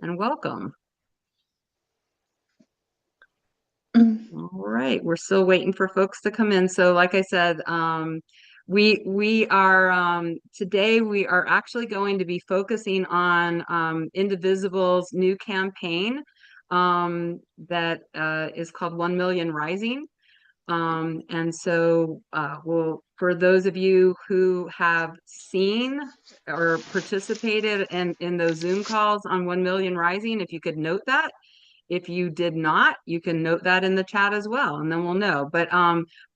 and welcome. Mm. All right, we're still waiting for folks to come in. So like I said, we are today we are actually going to be focusing on Indivisible's new campaign that is called 1 Million Rising. And so for those of you who have seen or participated in those Zoom calls on 1 Million Rising, if you could note that. If you did not, you can note that in the chat as well, and then we'll know. But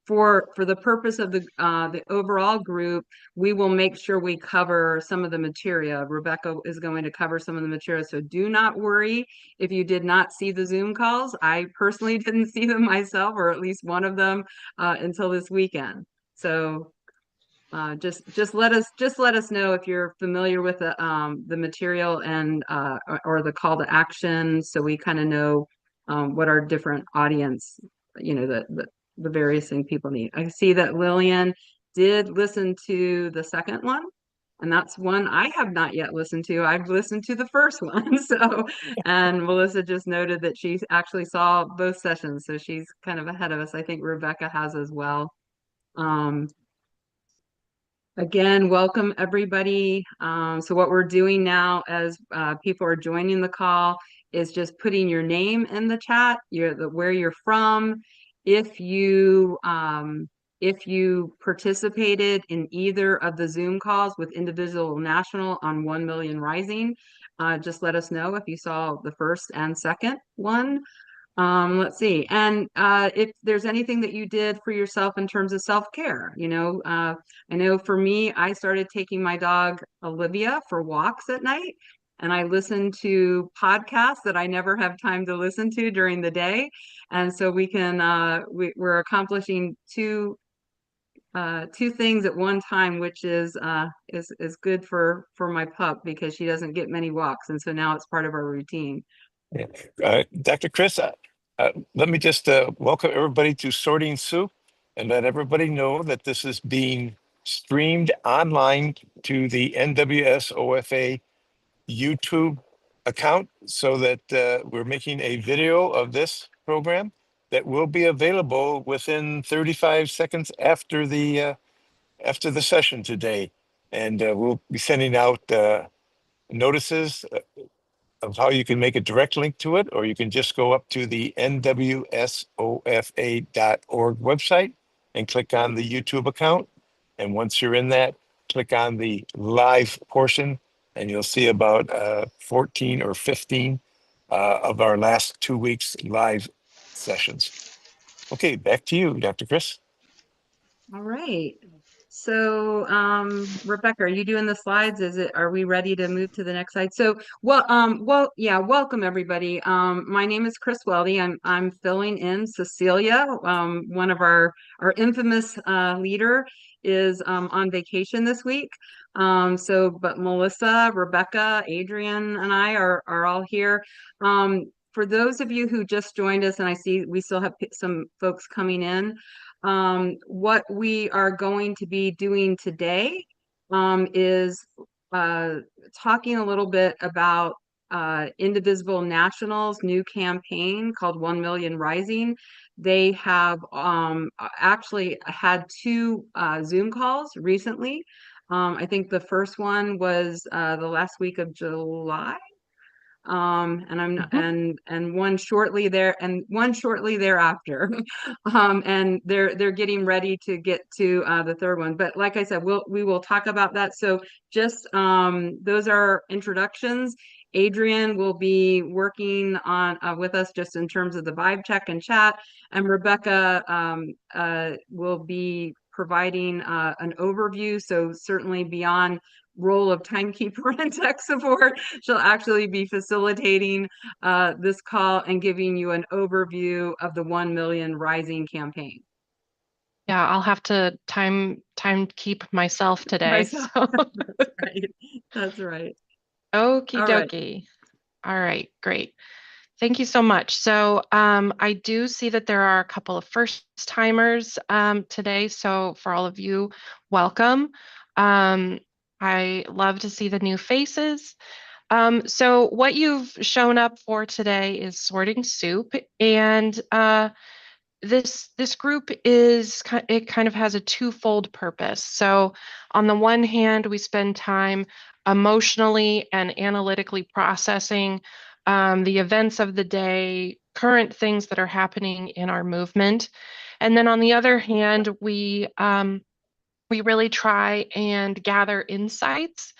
for the purpose of the overall group, we will make sure we cover some of the material. Rebecca is going to cover some of the material, so do not worry if you did not see the Zoom calls. I personally didn't see them myself, or at least one of them, until this weekend. So just let us know if you're familiar with the material and or the call to action, so we kind of know what our different audience, the various things people need. I see that Lillian did listen to the second one, and that's one I have not yet listened to. I've listened to the first one. So, and Melissa just noted that she actually saw both sessions, so she's kind of ahead of us. I think Rebecca has as well. Um, Again, welcome everybody. So what we're doing now as people are joining the call is just putting your name in the chat, where you're from. If you participated in either of the Zoom calls with Indivisible National on 1 Million Rising, just let us know if you saw the first and second one. Let's see. And if there's anything that you did for yourself in terms of self-care, I know for me, I started taking my dog Olivia for walks at night, and I listen to podcasts that I never have time to listen to during the day. And so we're accomplishing two things at one time, which is good for my pup because she doesn't get many walks, and so now it's part of our routine. Yeah. Dr. Chris, let me just welcome everybody to Sorting Soup and let everybody know that this is being streamed online to the NWSOFA YouTube account, so that we're making a video of this program that will be available within 35 seconds after the session today. And we'll be sending out notices of how you can make a direct link to it, or you can just go up to the NWSOFA.org website and click on the YouTube account. And once you're in that, click on the live portion, and you'll see about 14 or 15 of our last 2 weeks live sessions. Okay, back to you, Dr. Chris. All right. So, Rebecca, are you doing the slides? Are we ready to move to the next slide? So, yeah, welcome everybody. My name is Chris Weldy. I'm filling in Cecilia. One of our infamous leader is on vacation this week. But Melissa, Rebecca, Adrian, and I are all here. For those of you who just joined us, and I see we still have some folks coming in. What we are going to be doing today is talking a little bit about Indivisible National's new campaign called 1 Million Rising. They have actually had two Zoom calls recently. I think the first one was the last week of July. And one shortly thereafter. And they're getting ready to get to the third one. But like I said, we will talk about that. So just those are introductions. Adrian will be working on with us just in terms of the vibe check and chat, and Rebecca will be providing an overview. So certainly beyond role of timekeeper and tech support, she'll actually be facilitating this call and giving you an overview of the 1 Million Rising campaign. Yeah, I'll have to time keep myself today. So. That's right. Okie dokie. All right, great. Thank you so much. So I do see that there are a couple of first timers today. So for all of you, welcome. I love to see the new faces. So what you've shown up for today is sorting soup, and this group it kind of has a twofold purpose. So on the one hand, we spend time emotionally and analytically processing the events of the day, current things that are happening in our movement, and then on the other hand, we really try and gather insights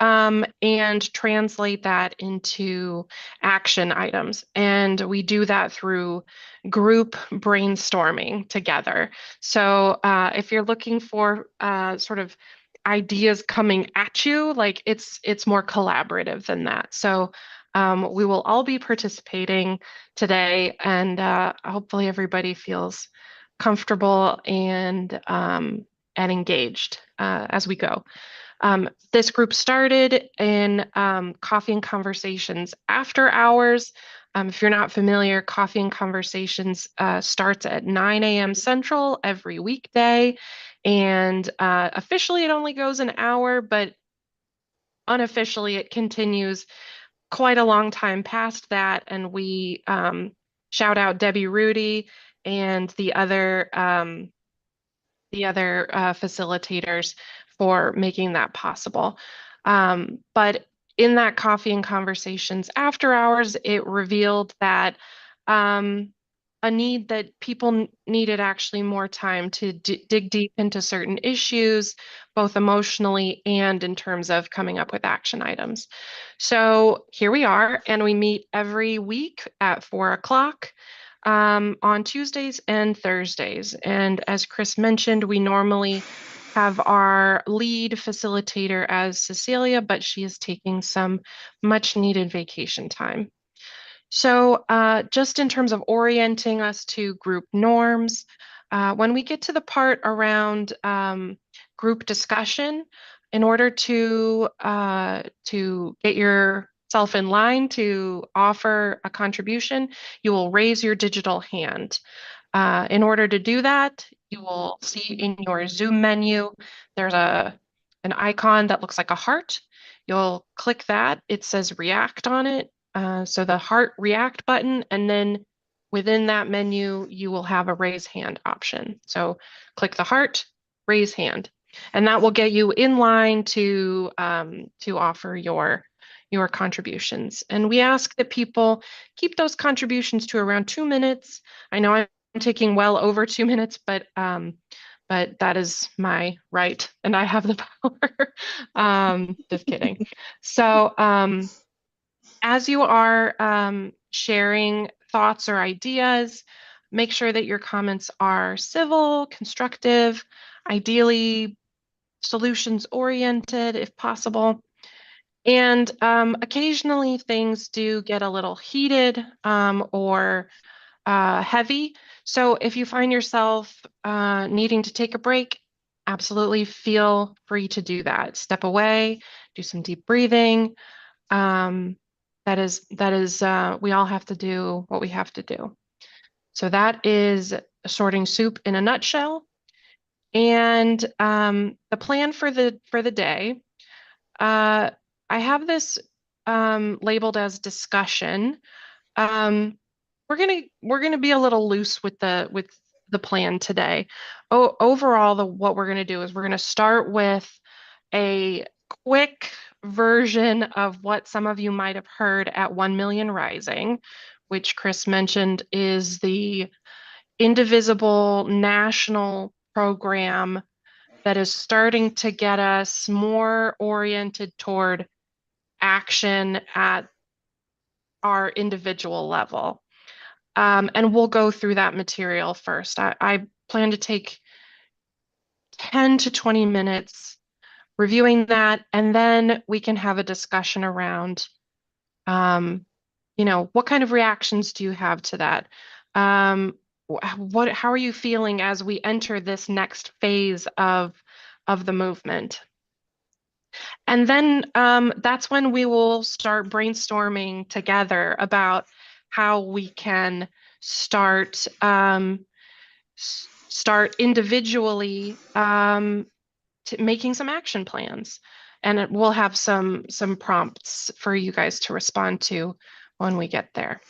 and translate that into action items. And we do that through group brainstorming together. So if you're looking for sort of ideas coming at you, like it's more collaborative than that. So we will all be participating today, and hopefully everybody feels comfortable and engaged as we go. This group started in Coffee and Conversations after hours. If you're not familiar, Coffee and Conversations starts at 9 a.m. Central every weekday. And officially, it only goes an hour, but unofficially, it continues quite a long time past that. And we shout out Debbie Rudy and the other facilitators for making that possible. But in that Coffee and Conversations after hours, it revealed that a need that people needed actually more time to dig deep into certain issues, both emotionally and in terms of coming up with action items. So here we are, and we meet every week at 4 o'clock on Tuesdays and Thursdays. And as Chris mentioned, we normally have our lead facilitator as Cecilia, but she is taking some much needed vacation time. So just in terms of orienting us to group norms, when we get to the part around group discussion, in order to get yourself in line to offer a contribution, you will raise your digital hand. In order to do that, you will see in your Zoom menu, there's an icon that looks like a heart. You'll click that. It says react on it. So the heart react button, and then within that menu, you will have a raise hand option. So click the heart, raise hand, and that will get you in line to offer your contributions. And we ask that people keep those contributions to around 2 minutes. I know I'm taking well over 2 minutes, but that is my right, and I have the power. Just kidding. So as you are sharing thoughts or ideas, make sure that your comments are civil, constructive, ideally solutions oriented if possible. And occasionally things do get a little heated or heavy. So if you find yourself needing to take a break, absolutely feel free to do that. Step away, do some deep breathing. We all have to do what we have to do. So that is sorting soup in a nutshell. And the plan for the day, I have this labeled as discussion. We're gonna be a little loose with the plan today. Overall, what we're gonna do is we're gonna start with a quick version of what some of you might have heard at 1 Million Rising, which Chris mentioned is the Indivisible national program that is starting to get us more oriented toward action at our individual level. And we'll go through that material first. I plan to take 10 to 20 minutes reviewing that, and then we can have a discussion around, what kind of reactions do you have to that? How are you feeling as we enter this next phase of the movement? And then that's when we will start brainstorming together about how we can start individually making some action plans. and we'll have some prompts for you guys to respond to when we get there.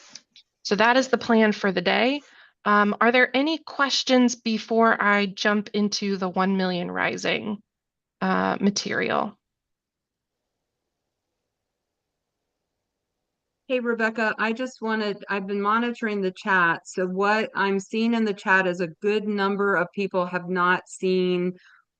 So that is the plan for the day. Are there any questions before I jump into the 1 Million Rising material? Hey, Rebecca, I've been monitoring the chat. So what I'm seeing in the chat is a good number of people have not seen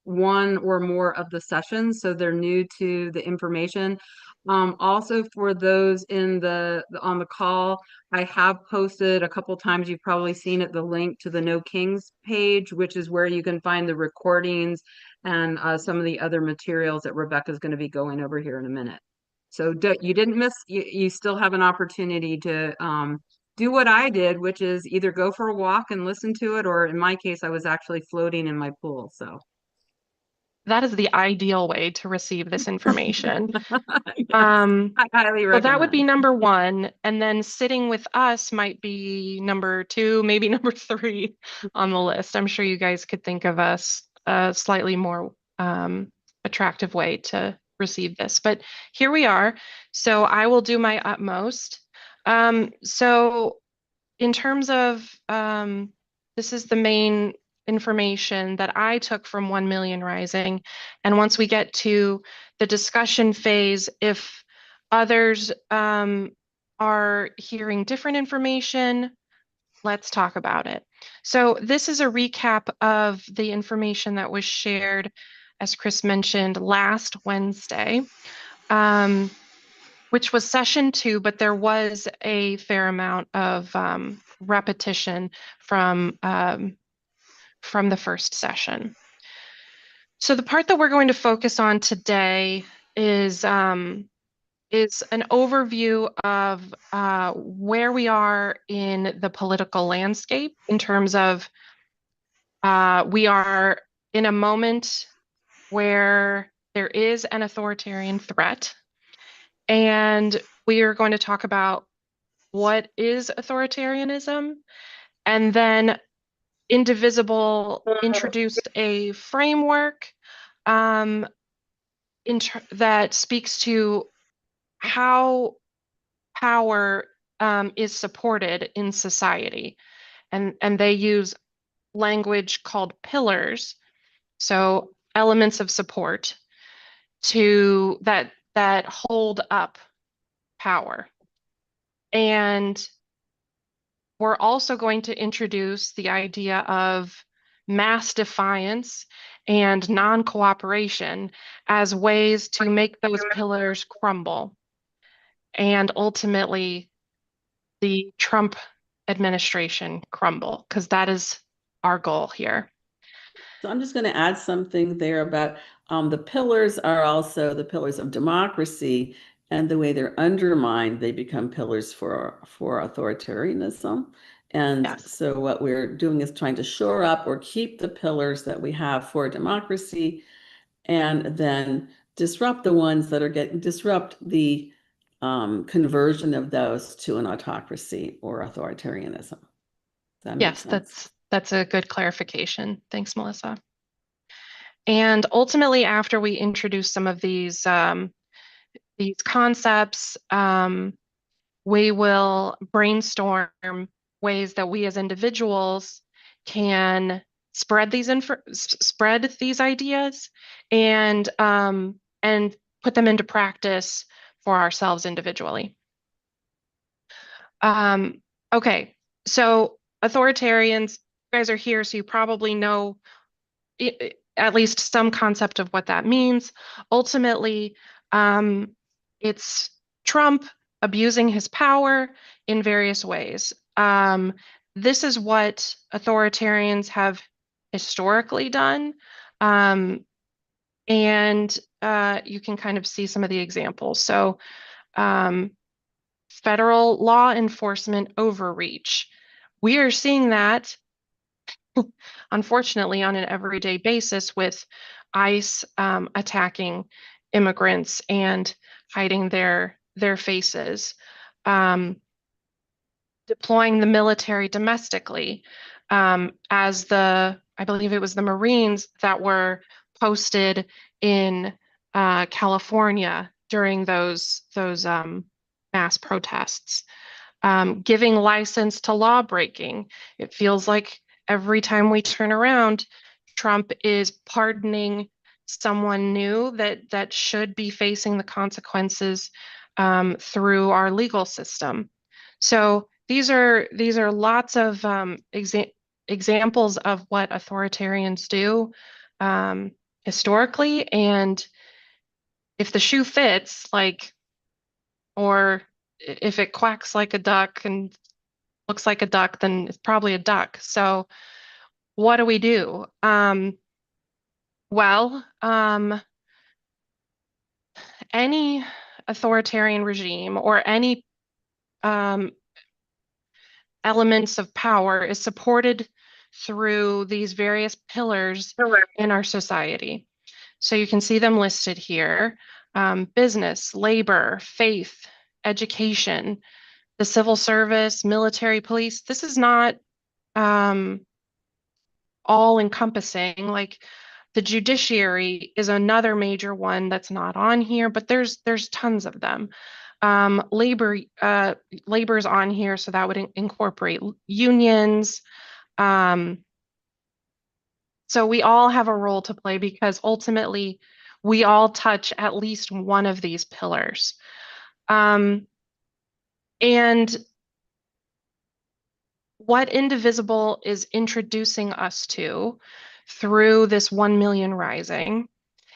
one or more of the sessions, so they're new to the information. Also for those on the call, I have posted a couple times, you've probably seen it, the link to the No Kings page, which is where you can find the recordings and some of the other materials that Rebecca's going to be going over here in a minute. So you didn't miss, you still have an opportunity to do what I did, which is either go for a walk and listen to it, or in my case, I was actually floating in my pool. So that is the ideal way to receive this information. yes, I highly So that would recommend. be number one. And then sitting with us might be number two, maybe number three on the list. I'm sure you guys could think of a slightly more attractive way to receive this. But here we are. So I will do my utmost. So in terms of this is the main information that I took from 1 Million Rising. And once we get to the discussion phase, if others are hearing different information, let's talk about it. So this is a recap of the information that was shared, as Chris mentioned, last Wednesday. Which was session 2, but there was a fair amount of repetition from the first session. So the part that we're going to focus on today is an overview of where we are in the political landscape in terms of we are in a moment where there is an authoritarian threat. And we are going to talk about what is authoritarianism. And then Indivisible introduced a framework that speaks to how power is supported in society. And they use language called pillars, so elements of support that hold up power. And we're also going to introduce the idea of mass defiance and non-cooperation as ways to make those pillars crumble. And ultimately, the Trump administration crumble, because that is our goal here. So I'm just going to add something there about the pillars are also the pillars of democracy, and the way they're undermined, they become pillars for authoritarianism. And Yes. So what we're doing is trying to shore up or keep the pillars that we have for democracy, and then disrupt the ones that are disrupt the conversion of those to an autocracy or authoritarianism. Does that make sense? That's a good clarification. Thanks, Melissa. And ultimately, after we introduce some of these concepts, we will brainstorm ways that we as individuals can spread these ideas and put them into practice for ourselves individually. Okay, so authoritarians, you guys are here, so you probably know at least some concept of what that means. Ultimately, it's Trump abusing his power in various ways. This is what authoritarians have historically done. And you can kind of see some of the examples. So federal law enforcement overreach. We are seeing that, unfortunately, on an everyday basis with ICE attacking immigrants and hiding their faces, deploying the military domestically, as I believe it was the Marines that were posted in California during those mass protests, giving license to law breaking. It feels like every time we turn around, Trump is pardoning someone new that should be facing the consequences through our legal system. So these are lots of examples of what authoritarians do historically, and if the shoe fits, like, or if it quacks like a duck and looks like a duck, then it's probably a duck. So what do we do? Well, any authoritarian regime or any elements of power is supported through these various pillars in our society. So you can see them listed here: business, labor, faith, education, the civil service, military, police. This is not all encompassing. Like, the judiciary is another major one that's not on here, but there's tons of them. Labor's on here, so that would incorporate unions. So we all have a role to play, because ultimately we all touch at least one of these pillars. And what Indivisible is introducing us to through this 1 million rising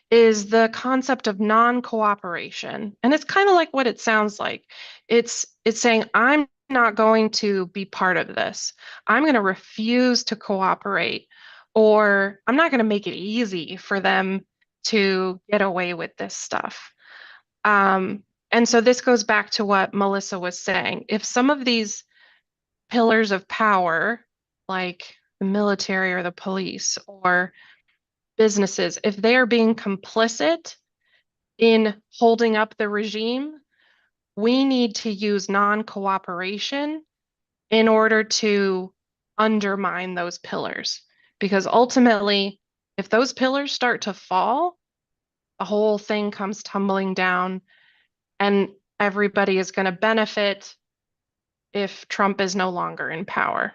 is the concept of non-cooperation. And it's kind of like what it sounds like. It's saying, I'm not going to be part of this. I'm going to refuse to cooperate, or I'm not going to make it easy for them to get away with this stuff. And so this goes back to what Melissa was saying. If some of these pillars of power, like the military or the police or businesses, if they are being complicit in holding up the regime, we need to use non-cooperation in order to undermine those pillars. Because ultimately, if those pillars start to fall, the whole thing comes tumbling down, and everybody is going to benefit if Trump is no longer in power.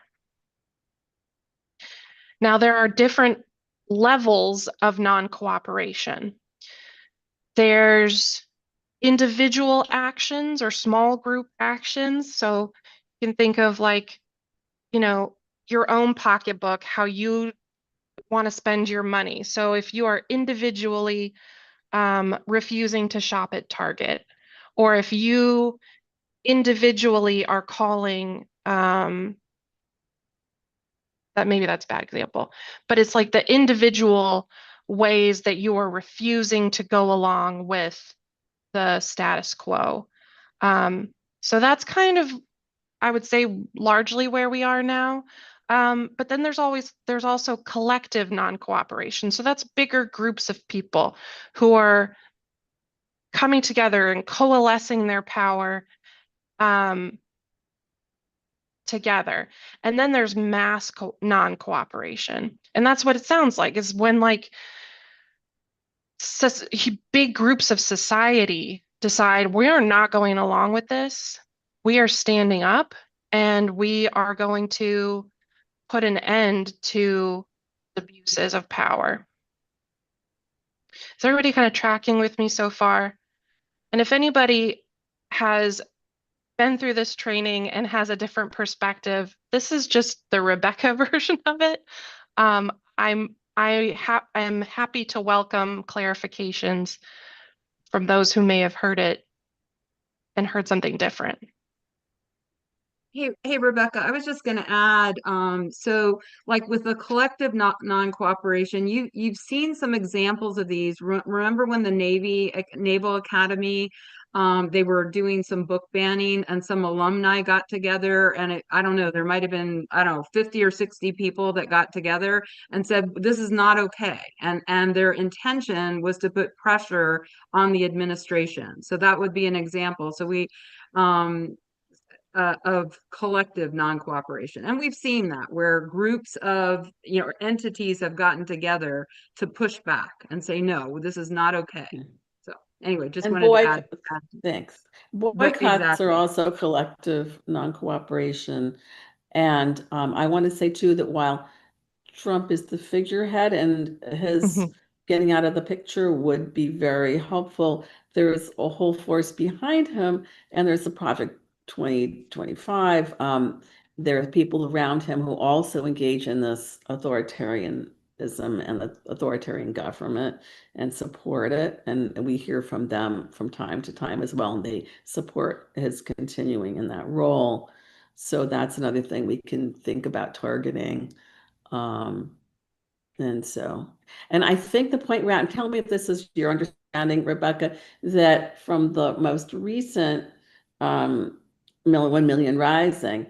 Now, there are different levels of non-cooperation. There's individual actions or small group actions. So you can think of, like, your own pocketbook, how you want to spend your money. So if you are individually refusing to shop at Target, or if you individually are calling, maybe that's a bad example, but it's like the individual ways that you are refusing to go along with the status quo. So that's kind of, I would say, largely where we are now. But then there's also collective non-cooperation. So that's bigger groups of people who are coming together and coalescing their power together. And then there's mass non-cooperation. And that's what it sounds like, is when, like, big groups of society decide, we are not going along with this. We are standing up, and we are going to put an end to abuses of power. Is everybody kind of tracking with me so far? And if anybody has been through this training and has a different perspective, this is just the Rebecca version of it. I am happy to welcome clarifications from those who may have heard it and heard something different. Hey, Rebecca, I was just going to add, so like with the collective non-cooperation, you've seen some examples of these. Remember when the Naval Academy, they were doing some book banning, and some alumni got together, and I don't know, there might have been, 50 or 60 people that got together and said, this is not okay. And their intention was to put pressure on the administration. So that would be an example. So we, of collective non-cooperation. And we've seen that where groups of, entities have gotten together to push back and say, no, this is not okay. anyway, just And wanted to add. thanks. But Boycotts are exactly. also collective non-cooperation. And I want to say too that while Trump is the figurehead and his getting out of the picture would be very helpful, there's a whole force behind him, and there's the Project 2025. There are people around him who also engage in this authoritarianism and the authoritarian government and support it. And we hear from them from time to time as well, and they support his continuing in that role. So that's another thing we can think about targeting. Um, and so, and I think the point we're at, and tell me if this is your understanding, Rebecca, that from the most recent 1 Million Rising,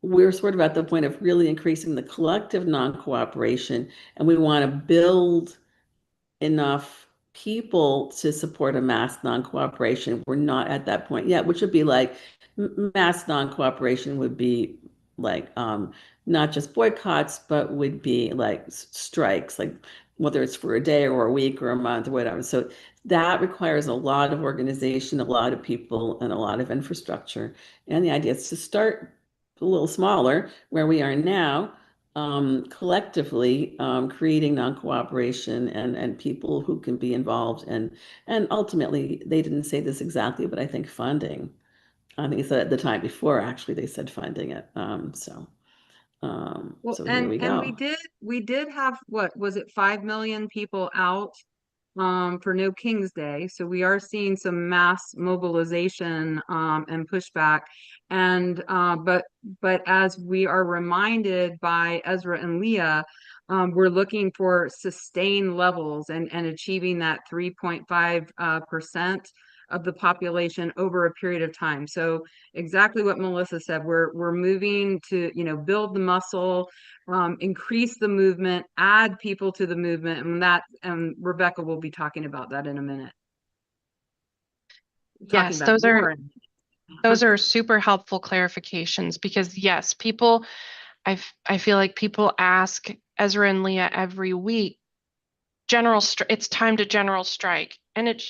we're sort of at the point of really increasing the collective non-cooperation, and we want to build enough people to support a mass non-cooperation. We're not at that point yet, which would be like mass non-cooperation would be like not just boycotts, but would be like strikes, like whether it's for a day or a week or a month or whatever. So that requires a lot of organization, a lot of people, and a lot of infrastructure. And the idea is to start a little smaller where we are now, collectively creating non-cooperation and people who can be involved, and ultimately they didn't say this exactly, but I think funding. I think he said at the time before, actually, they said funding it. Well, So here we and go. we did have, what was it, 5 million people out for No King's Day. So we are seeing some mass mobilization and pushback. And but as we are reminded by Ezra and Leah, we're looking for sustained levels and achieving that 3.5% of the population over a period of time. So exactly what Melissa said, we're moving to, build the muscle, increase the movement, add people to the movement, and Rebecca will be talking about that in a minute. Talking Yes, about it more. those are super helpful clarifications, because yes, I feel like people ask Ezra and Leah every week, it's time to general strike. And it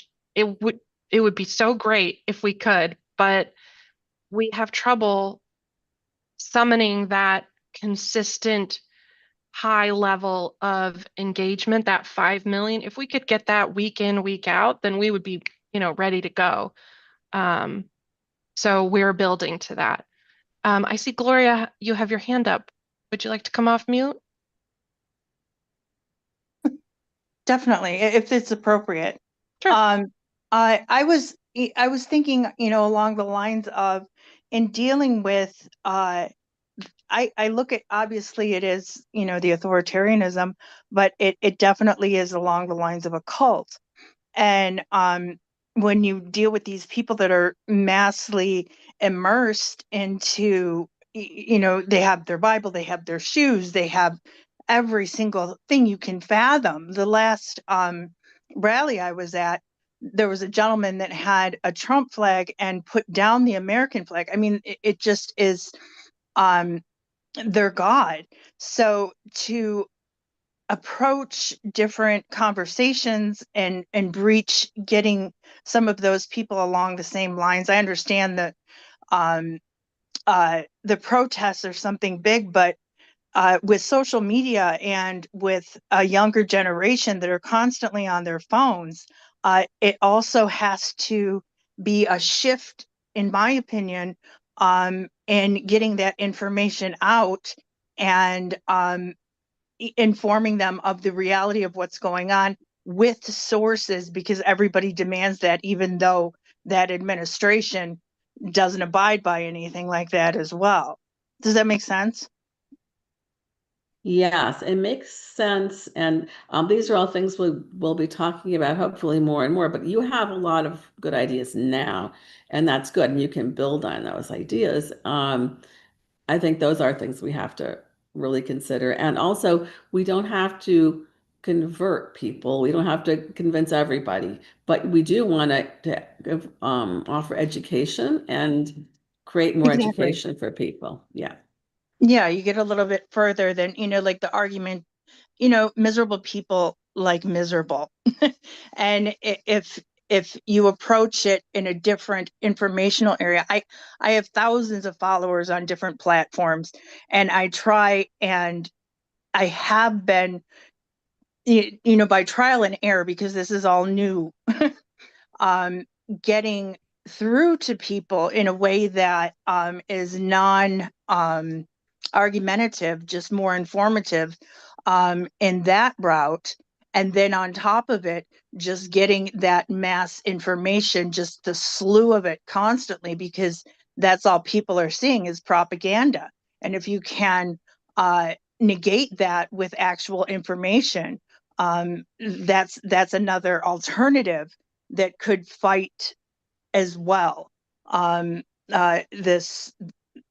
would it would be so great if we could, but we have trouble summoning that consistent high level of engagement, that 5 million. If we could get that week in, week out, then we would be, ready to go. So we're building to that. I see, Gloria, you have your hand up. Would you like to come off mute? Definitely, if it's appropriate. Sure. I was thinking, along the lines of, in dealing with, I look at, obviously it is, the authoritarianism, but it definitely is along the lines of a cult. And when you deal with these people that are massively immersed into, they have their Bible, they have their shoes, they have every single thing you can fathom. The last rally I was at, there was a gentleman that had a Trump flag and put down the American flag. I mean, it just is their God. So to approach different conversations and breach getting some of those people along the same lines. I understand that the protests are something big, but with social media and with a younger generation that are constantly on their phones, it also has to be a shift, in my opinion, in getting that information out and informing them of the reality of what's going on with sources, because everybody demands that, even though that administration doesn't abide by anything like that as well. Does that make sense? Yes, it makes sense. And these are all things we'll be talking about hopefully more and more, but you have a lot of good ideas now, and that's good. And you can build on those ideas. I think those are things we have to really consider. And also, we don't have to convert people. We don't have to convince everybody, but we do want to offer education and create more Exactly. education for people. Yeah. Yeah, you get a little bit further than, like the argument, miserable people like miserable. And if if you approach it in a different informational area, I have thousands of followers on different platforms, and I try, and I have been, by trial and error, because this is all new, getting through to people in a way that is non argumentative, just more informative in that route. And then on top of it, just getting that mass information, just the slew of it constantly, because that's all people are seeing is propaganda. And if you can negate that with actual information, that's another alternative that could fight as well.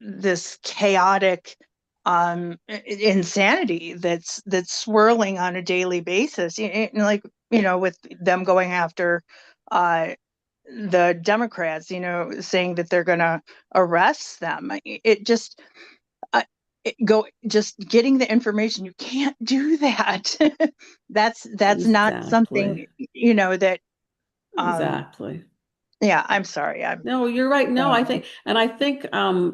This chaotic insanity that's swirling on a daily basis, like with them going after the Democrats, saying that they're going to arrest them. It just just getting the information. You can't do that. that's not something that Exactly. yeah, I'm sorry. No, you're right. No, I think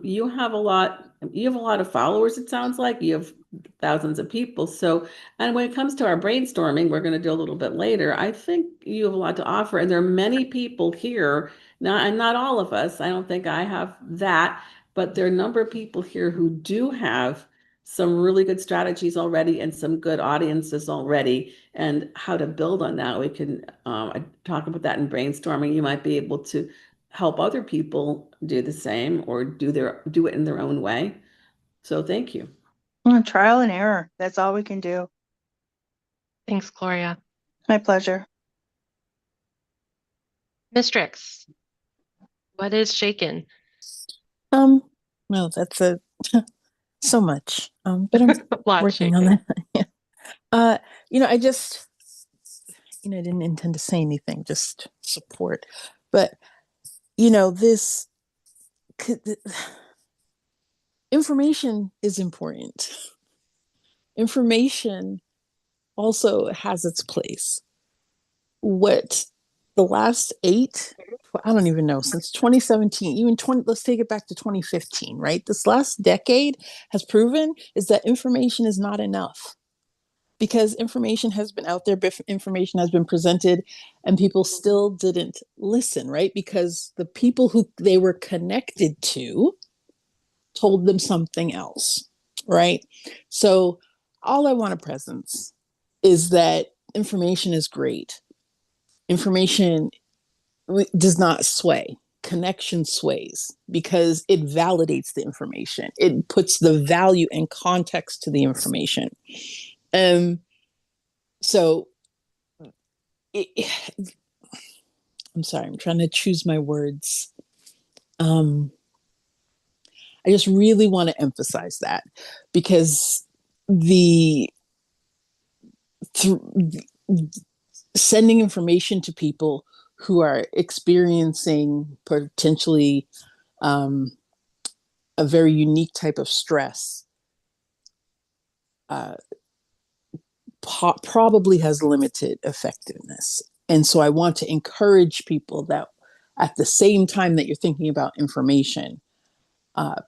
you have a lot of followers, it sounds like. You have thousands of people. So, and when it comes to our brainstorming, we're going to do a little bit later. I think you have a lot to offer, and there are many people here now, and not all of us. I don't think I have that, but there are a number of people here who do have some really good strategies already and some good audiences already, and how to build on that. We can talk about that in brainstorming. You might be able to help other people do the same or do it in their own way. So thank you. Trial and error. That's all we can do. Thanks, Gloria. My pleasure. Mistrix, what is shaken? Well, that's so much. But I'm working on that. Yeah. I just, didn't intend to say anything, just support. But, this information is important. Information also has its place. What the last I don't even know, since 2017, let's take it back to 2015, right? This last decade has proven is that information is not enough, because information has been out there, information has been presented, and people still didn't listen, right? Because the people who they were connected to told them something else, right? So all I want to presence is that information is great. Information does not sway. Connection sways because it validates the information. It puts the value and context to the information. So I'm sorry, I'm trying to choose my words. I just really want to emphasize that, because sending information to people who are experiencing potentially a very unique type of stress probably has limited effectiveness. And so I want to encourage people that at the same time that you're thinking about information,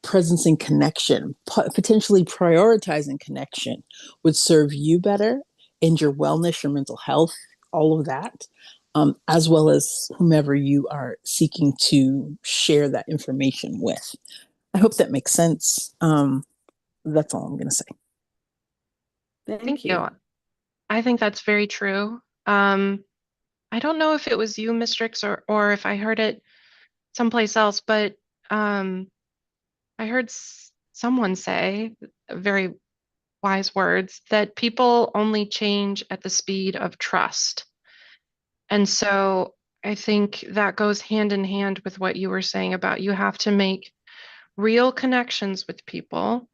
presence and connection, potentially prioritizing connection would serve you better and your wellness, your mental health, all of that, as well as whomever you are seeking to share that information with. I hope that makes sense. That's all I'm going to say. Thank you. I think that's very true. I don't know if it was you, Mistrix, or if I heard it someplace else, but I heard someone say very wise words that people only change at the speed of trust. And so I think that goes hand in hand with what you were saying about you have to make real connections with people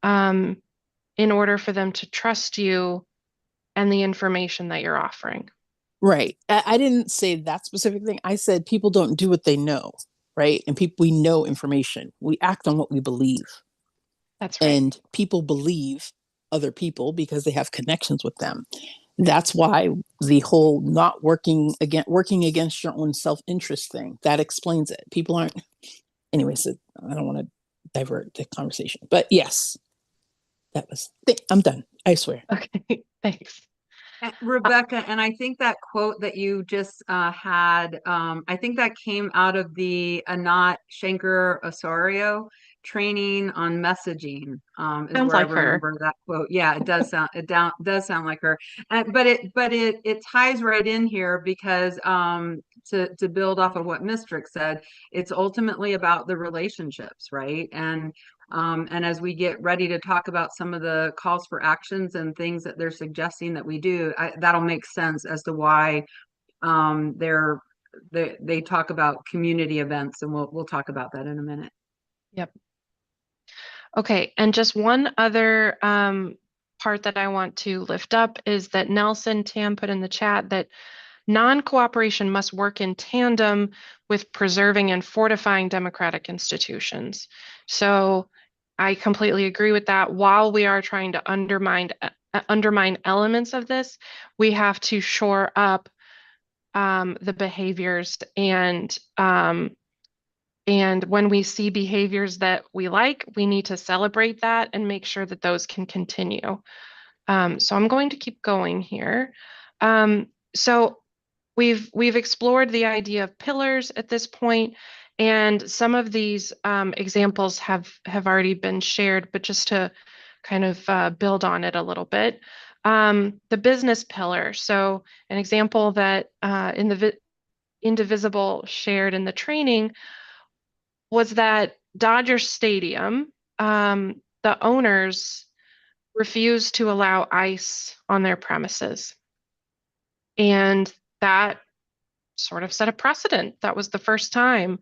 in order for them to trust you and the information that you're offering. Right. I didn't say that specific thing. I said people don't do what they know, right? And we know information. We act on what we believe. That's right. And people believe other people because they have connections with them. That's why the whole not working against your own self-interest thing, that explains it. People aren't, anyways, I don't want to divert the conversation, but yes, I'm done. I swear. Okay, thanks. Rebecca, and I think that quote that you just had, I think that came out of the Anat Shanker Osorio training on messaging, is Sounds where I like her. remember that quote. Yeah, it does sound, does sound like her. But it ties right in here because to build off of what Mistrix said, it's ultimately about the relationships, right? And as we get ready to talk about some of the calls for actions and things that they're suggesting that we do, that'll make sense as to why they talk about community events, and we'll talk about that in a minute. Yep. Okay, and just one other part that I want to lift up is that Nelson Tam put in the chat that non-cooperation must work in tandem with preserving and fortifying democratic institutions. So I completely agree with that. While we are trying to undermine elements of this, we have to shore up the behaviors, and when we see behaviors that we like, we need to celebrate that and make sure that those can continue. So I'm going to keep going here. So we've explored the idea of pillars at this point, and some of these examples have already been shared, but just to kind of build on it a little bit. The business pillar. So an example that in the Indivisible shared in the training was that Dodger Stadium, the owners refused to allow ice on their premises. And that sort of set a precedent. That was the first time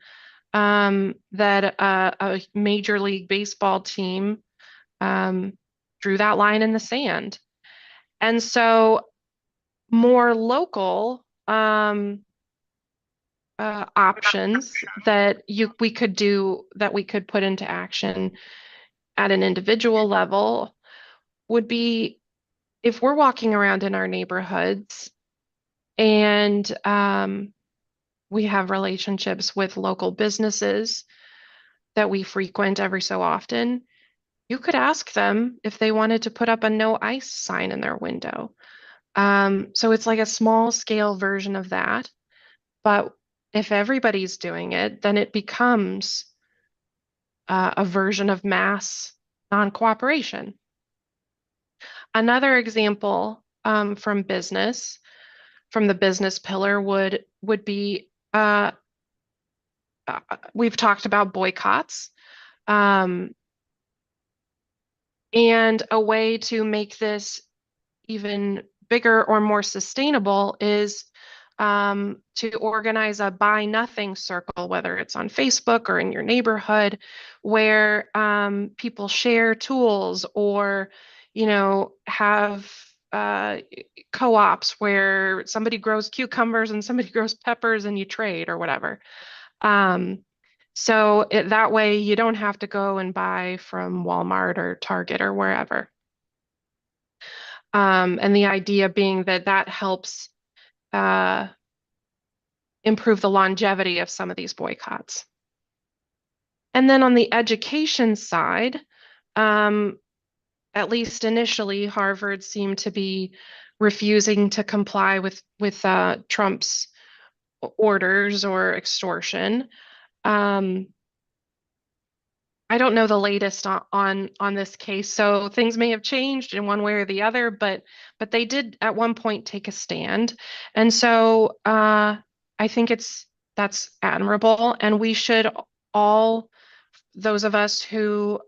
that a Major League Baseball team drew that line in the sand. And so more local options that we could put into action at an individual level would be if we're walking around in our neighborhoods and we have relationships with local businesses that we frequent every so often, you could ask them if they wanted to put up a no ice sign in their window. So it's like a small scale version of that. But if everybody's doing it, then it becomes a version of mass non-cooperation. Another example from the business pillar would be we've talked about boycotts, and a way to make this even bigger or more sustainable is to organize a buy nothing circle, whether it's on Facebook or in your neighborhood, where people share tools or, have co-ops where somebody grows cucumbers and somebody grows peppers and you trade or whatever. So that way you don't have to go and buy from Walmart or Target or wherever. And the idea being that helps improve the longevity of some of these boycotts. And then on the education side, at least initially, Harvard seemed to be refusing to comply with Trump's orders or extortion. I don't know the latest on this case, so things may have changed in one way or the other, but they did at one point take a stand, and so I think that's admirable, and we should all, those of us who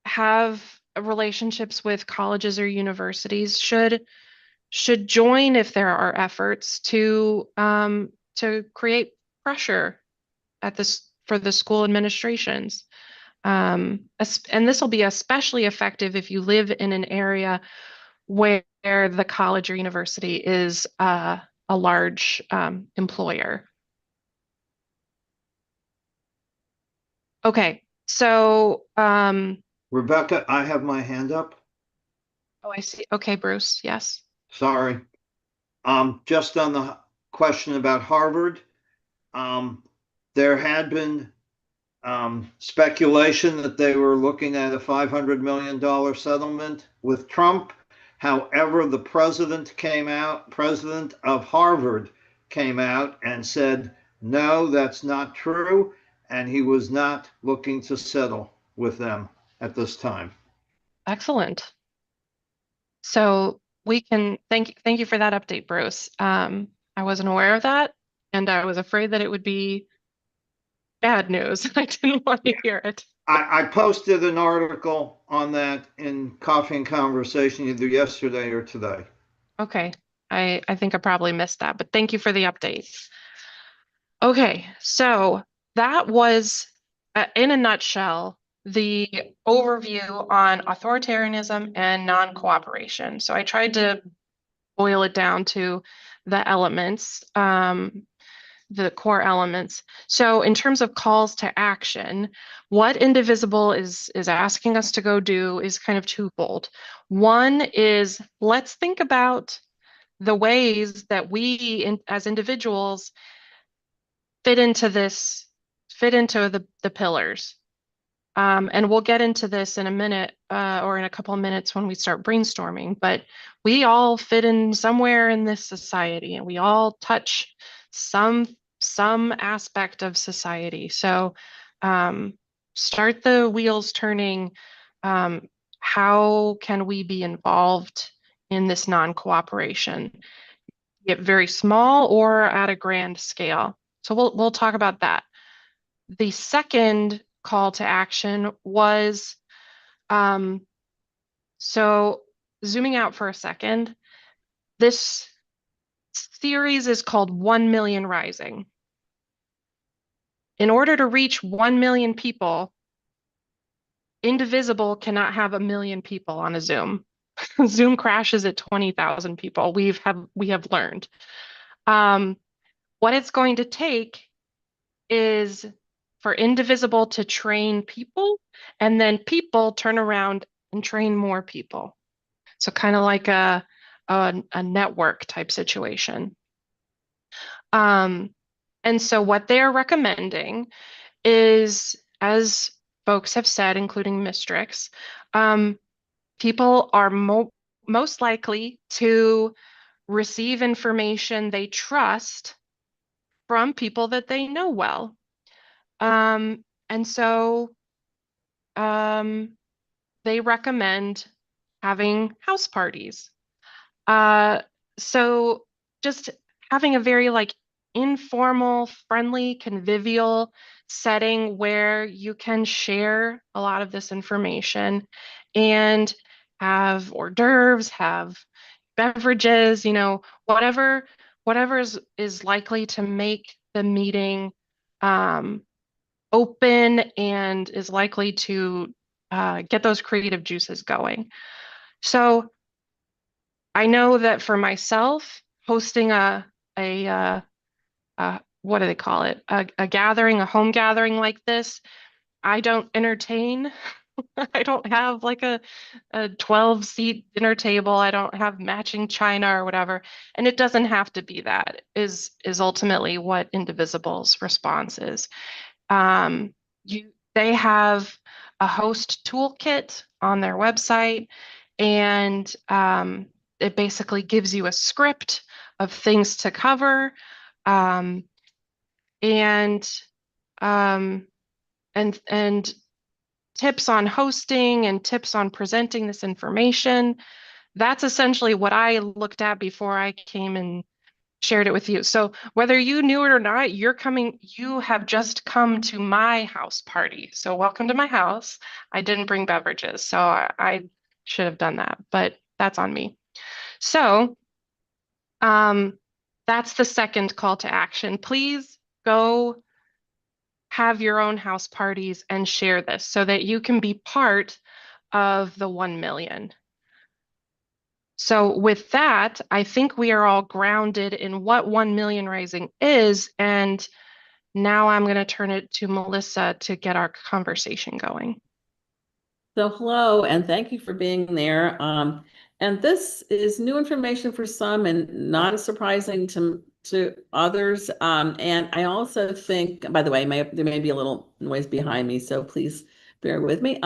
have relationships with colleges or universities should join if there are efforts to create pressure for the school administrations. And this will be especially effective if you live in an area where the college or university is a large employer. Okay, so Rebecca, I have my hand up. Oh, I see. Okay, Bruce. Yes. Sorry. Just on the question about Harvard, there had been speculation that they were looking at a $500 million settlement with Trump. However, the president of Harvard came out and said, no, that's not true. And he was not looking to settle with them at this time. Excellent. So we can thank you for that update, Bruce. I wasn't aware of that, and I was afraid that it would be bad news. I didn't want to hear it. I posted an article on that in Coffee and Conversation either yesterday or today. Okay. I think I probably missed that, but thank you for the update. Okay, so that was, in a nutshell, the overview on authoritarianism and non-cooperation. So I tried to boil it down to the elements, the core elements. So in terms of calls to action, what Indivisible is asking us to go do is kind of twofold. One is, let's think about the ways that we as individuals fit into the pillars. And we'll get into this in a minute or in a couple of minutes when we start brainstorming, but we all fit in somewhere in this society, and we all touch some aspect of society. So start the wheels turning. How can we be involved in this non-cooperation? Get very small or at a grand scale. So we'll talk about that. The second call to action was, so zooming out for a second, this series is called 1 Million Rising. In order to reach 1 million people, Indivisible cannot have 1 million people on a Zoom. Zoom crashes at 20,000 people. We have learned. What it's going to take is for Indivisible to train people, and then people turn around and train more people. So kind of like a network type situation. And so what they're recommending is, as folks have said, including Mistrix, people are most likely to receive information they trust from people that they know well. And so they recommend having house parties. So just having a very informal, friendly, convivial setting where you can share a lot of this information and have hors d'oeuvres, have beverages, whatever is likely to make the meeting open and is likely to get those creative juices going. So I know that for myself, hosting a what do they call it? A gathering, a home gathering like this, I don't entertain. I don't have like a 12-seat dinner table. I don't have matching china or whatever. And it doesn't have to be that, is ultimately what Indivisible's response is. They have a host toolkit on their website, and it basically gives you a script of things to cover, and tips on hosting and tips on presenting this information. That's essentially what I looked at before I came and shared it with you. So whether you knew it or not, you have just come to my house party. So welcome to my house. I didn't bring beverages, so I should have done that, but that's on me. So that's the second call to action. Please go have your own house parties and share this so that you can be part of the 1 million. So with that, I think we are all grounded in what 1 Million Rising is. And now I'm going to turn it to Melissa to get our conversation going. So hello, and thank you for being there. And this is new information for some and not as surprising to others. And I also think, by the way, there may be a little noise behind me, so please bear with me.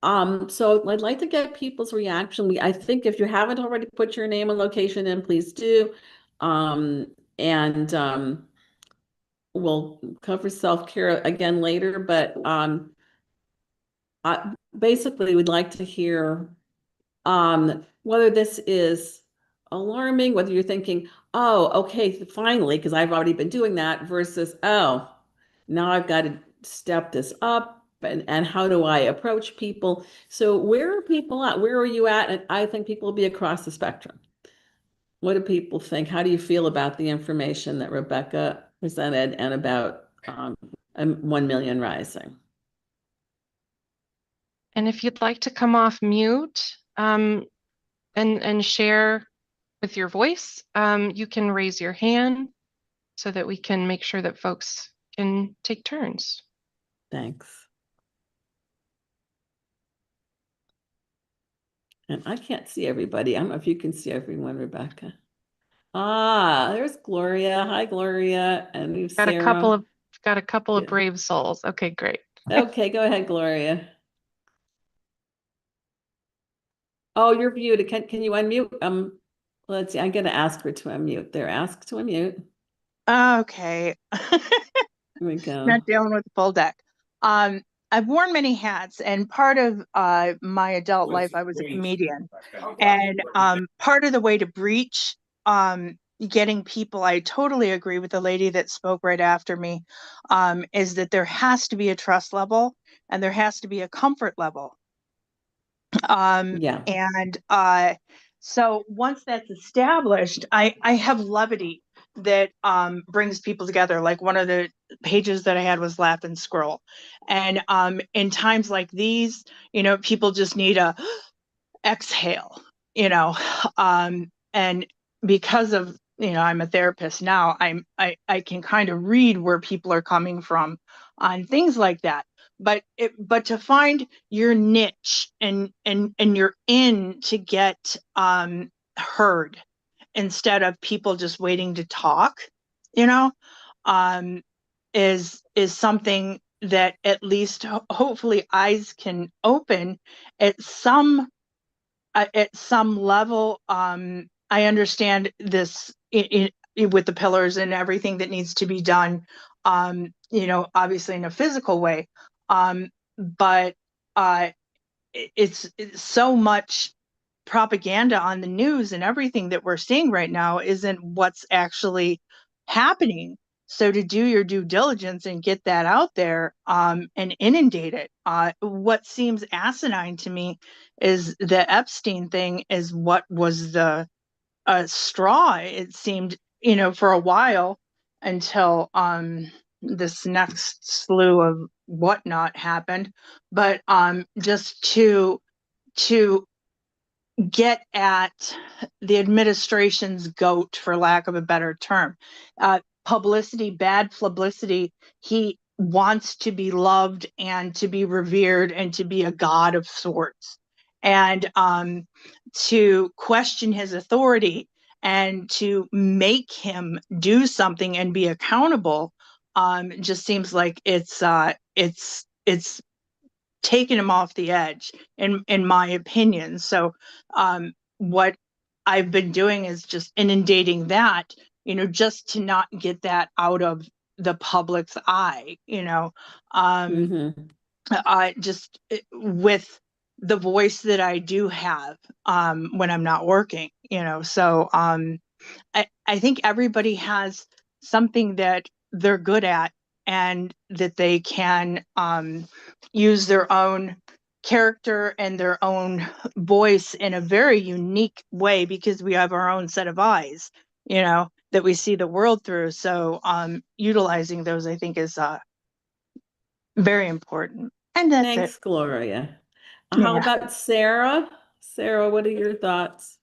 So I'd like to get people's reaction. I think if you haven't already put your name and location in, please do. And we'll cover self-care again later, but basically we'd like to hear whether this is alarming, whether you're thinking, oh, okay, finally, because I've already been doing that, versus, oh, now I've got to step this up, and how do I approach people? So where are people at? Where are you at? And I think people will be across the spectrum. What do people think? How do you feel about the information that Rebecca presented and about 1 million rising? And if you'd like to come off mute and share with your voice, you can raise your hand so that we can make sure that folks can take turns. Thanks. And I can't see everybody. I don't know if you can see everyone, Rebecca. There's Gloria. Hi, Gloria. And we've Got Sarah. a couple of Yeah. brave souls. Okay, great. Okay, go ahead, Gloria. Oh, you're muted. Can you unmute? Let's see. I'm gonna ask her to unmute. There, ask to unmute. Okay. Here we go. Not dealing with the full deck. I've worn many hats, and part of my adult life, I was a comedian. And part of the way to breach getting people, I totally agree with the lady that spoke right after me, is that there has to be a trust level and there has to be a comfort level. Yeah. And so once that's established, I have levity that brings people together. Like one of the pages that I had was Laugh and Scroll. And in times like these, people just need a exhale, and because of, I'm a therapist now, I can kind of read where people are coming from on things like that. But to find your niche and you're in to get heard instead of people just waiting to talk, um, is something that at least hopefully eyes can open at some level. I understand this with the pillars and everything that needs to be done, obviously in a physical way. But it's so much propaganda on the news, and everything that we're seeing right now isn't what's actually happening. So to do your due diligence and get that out there, and inundate it. What seems asinine to me is the Epstein thing is what was the straw, it seemed, for a while, until this next slew of whatnot happened. But just to get at the administration's goat, for lack of a better term. Publicity, bad publicity. He wants to be loved and to be revered and to be a god of sorts. And to question his authority and to make him do something and be accountable just seems like it's taken him off the edge, in my opinion. So what I've been doing is just inundating that, just to not get that out of the public's eye, just with the voice that I do have when I'm not working, so I think everybody has something that they're good at and that they can use their own character and their own voice in a very unique way, because we have our own set of eyes, that we see the world through. So utilizing those, I think, is very important. And that's Thanks, it. Gloria. How about Sarah? Sarah, what are your thoughts?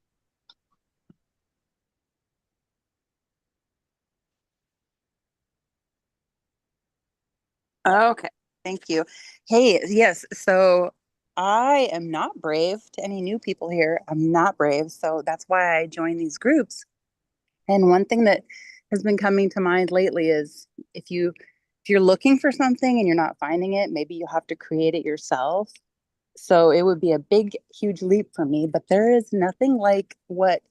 Okay, thank you. Hey, yes, so I am not brave to any new people here. I'm not brave. So that's why I joined these groups. And one thing that has been coming to mind lately is if you're looking for something and you're not finding it, maybe you'll have to create it yourself. So it would be a big, huge leap for me, but there is nothing like what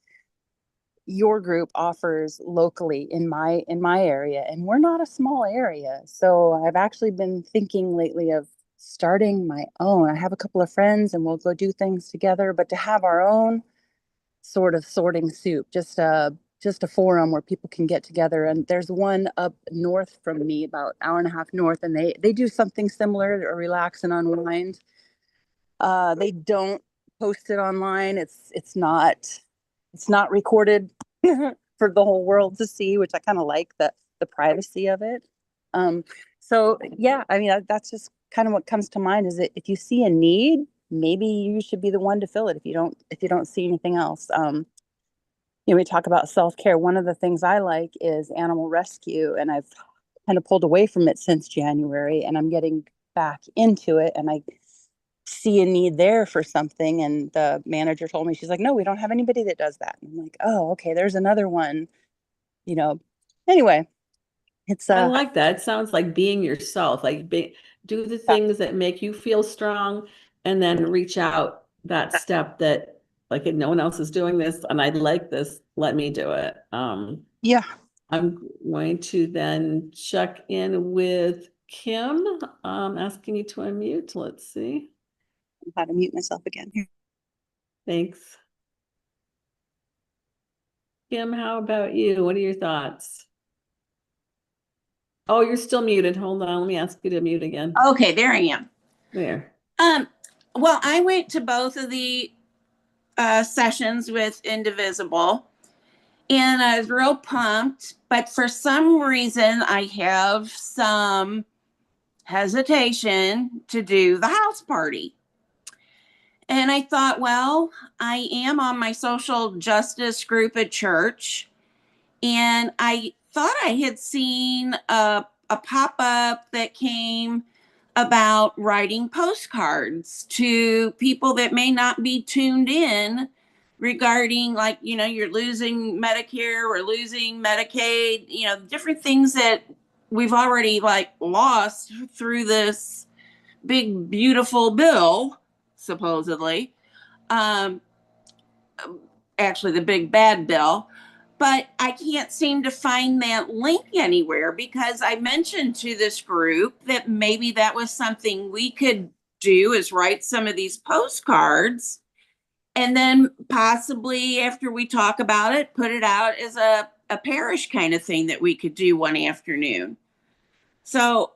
your group offers locally in my area, and we're not a small area. So I've actually been thinking lately of starting my own. I have a couple of friends and we'll go do things together, but to have our own sort of sorting soup, just a forum where people can get together. And there's one up north from me, about an hour and a half north, and they do something similar to relax and unwind. They don't post it online. It's not recorded for the whole world to see, which I kind of like the privacy of it. So yeah, I mean that's just kind of what comes to mind. Is that if you see a need, maybe you should be the one to fill it. If you don't see anything else. We talk about self-care. One of the things I like is animal rescue, and I've kind of pulled away from it since January, and I'm getting back into it, and I see a need there for something. And the manager told me, she's like, no, we don't have anybody that does that. And I'm like, oh, okay, there's another one, you know. Anyway, it's I like that. It sounds like being yourself, like do the things that make you feel strong, and then reach out that step that, like, if no one else is doing this and I like this, let me do it. yeah. I'm going to then check in with Kim, asking you to unmute. Let's see. How to mute myself again here. Thanks. Kim, how about you? What are your thoughts? Oh, you're still muted. Hold on. Let me ask you to mute again. Okay, there I am. There. Well, I went to both of the sessions with Indivisible, and I was real pumped, but for some reason I have some hesitation to do the house party. And I thought, well, I am on my social justice group at church, and I thought I had seen a pop-up that came about writing postcards to people that may not be tuned in regarding, like, you're losing Medicare or losing Medicaid, different things that we've already lost through this big, beautiful bill, supposedly. Actually, the big bad bill. But I can't seem to find that link anywhere, because I mentioned to this group that maybe that was something we could do, is write some of these postcards, and then possibly after we talk about it, put it out as a parish kind of thing that we could do one afternoon. So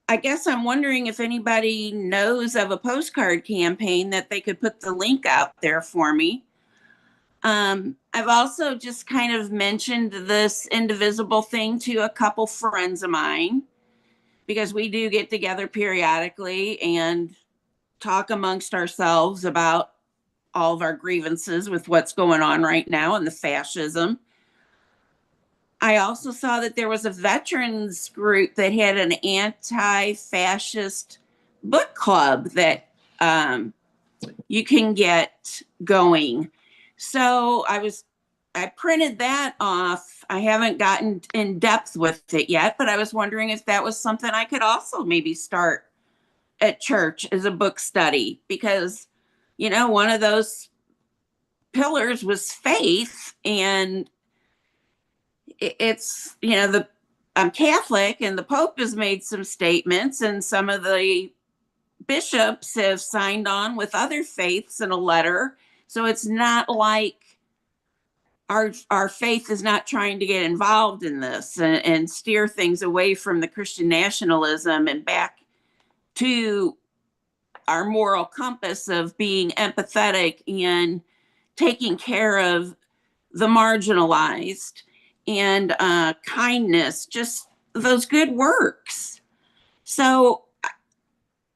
I guess I'm wondering if anybody knows of a postcard campaign that they could put the link out there for me. I've also just kind of mentioned this Indivisible thing to a couple friends of mine, because we do get together periodically and talk amongst ourselves about all of our grievances with what's going on right now and the fascism. I also saw that there was a veterans group that had an anti-fascist book club that you can get going. So I printed that off. I haven't gotten in depth with it yet, but I was wondering if that was something I could also maybe start at church as a book study, because, one of those pillars was faith, and it's, I'm Catholic, and the Pope has made some statements, and some of the bishops have signed on with other faiths in a letter. So it's not like our faith is not trying to get involved in this and steer things away from the Christian nationalism and back to our moral compass of being empathetic and taking care of the marginalized, and kindness, just those good works. So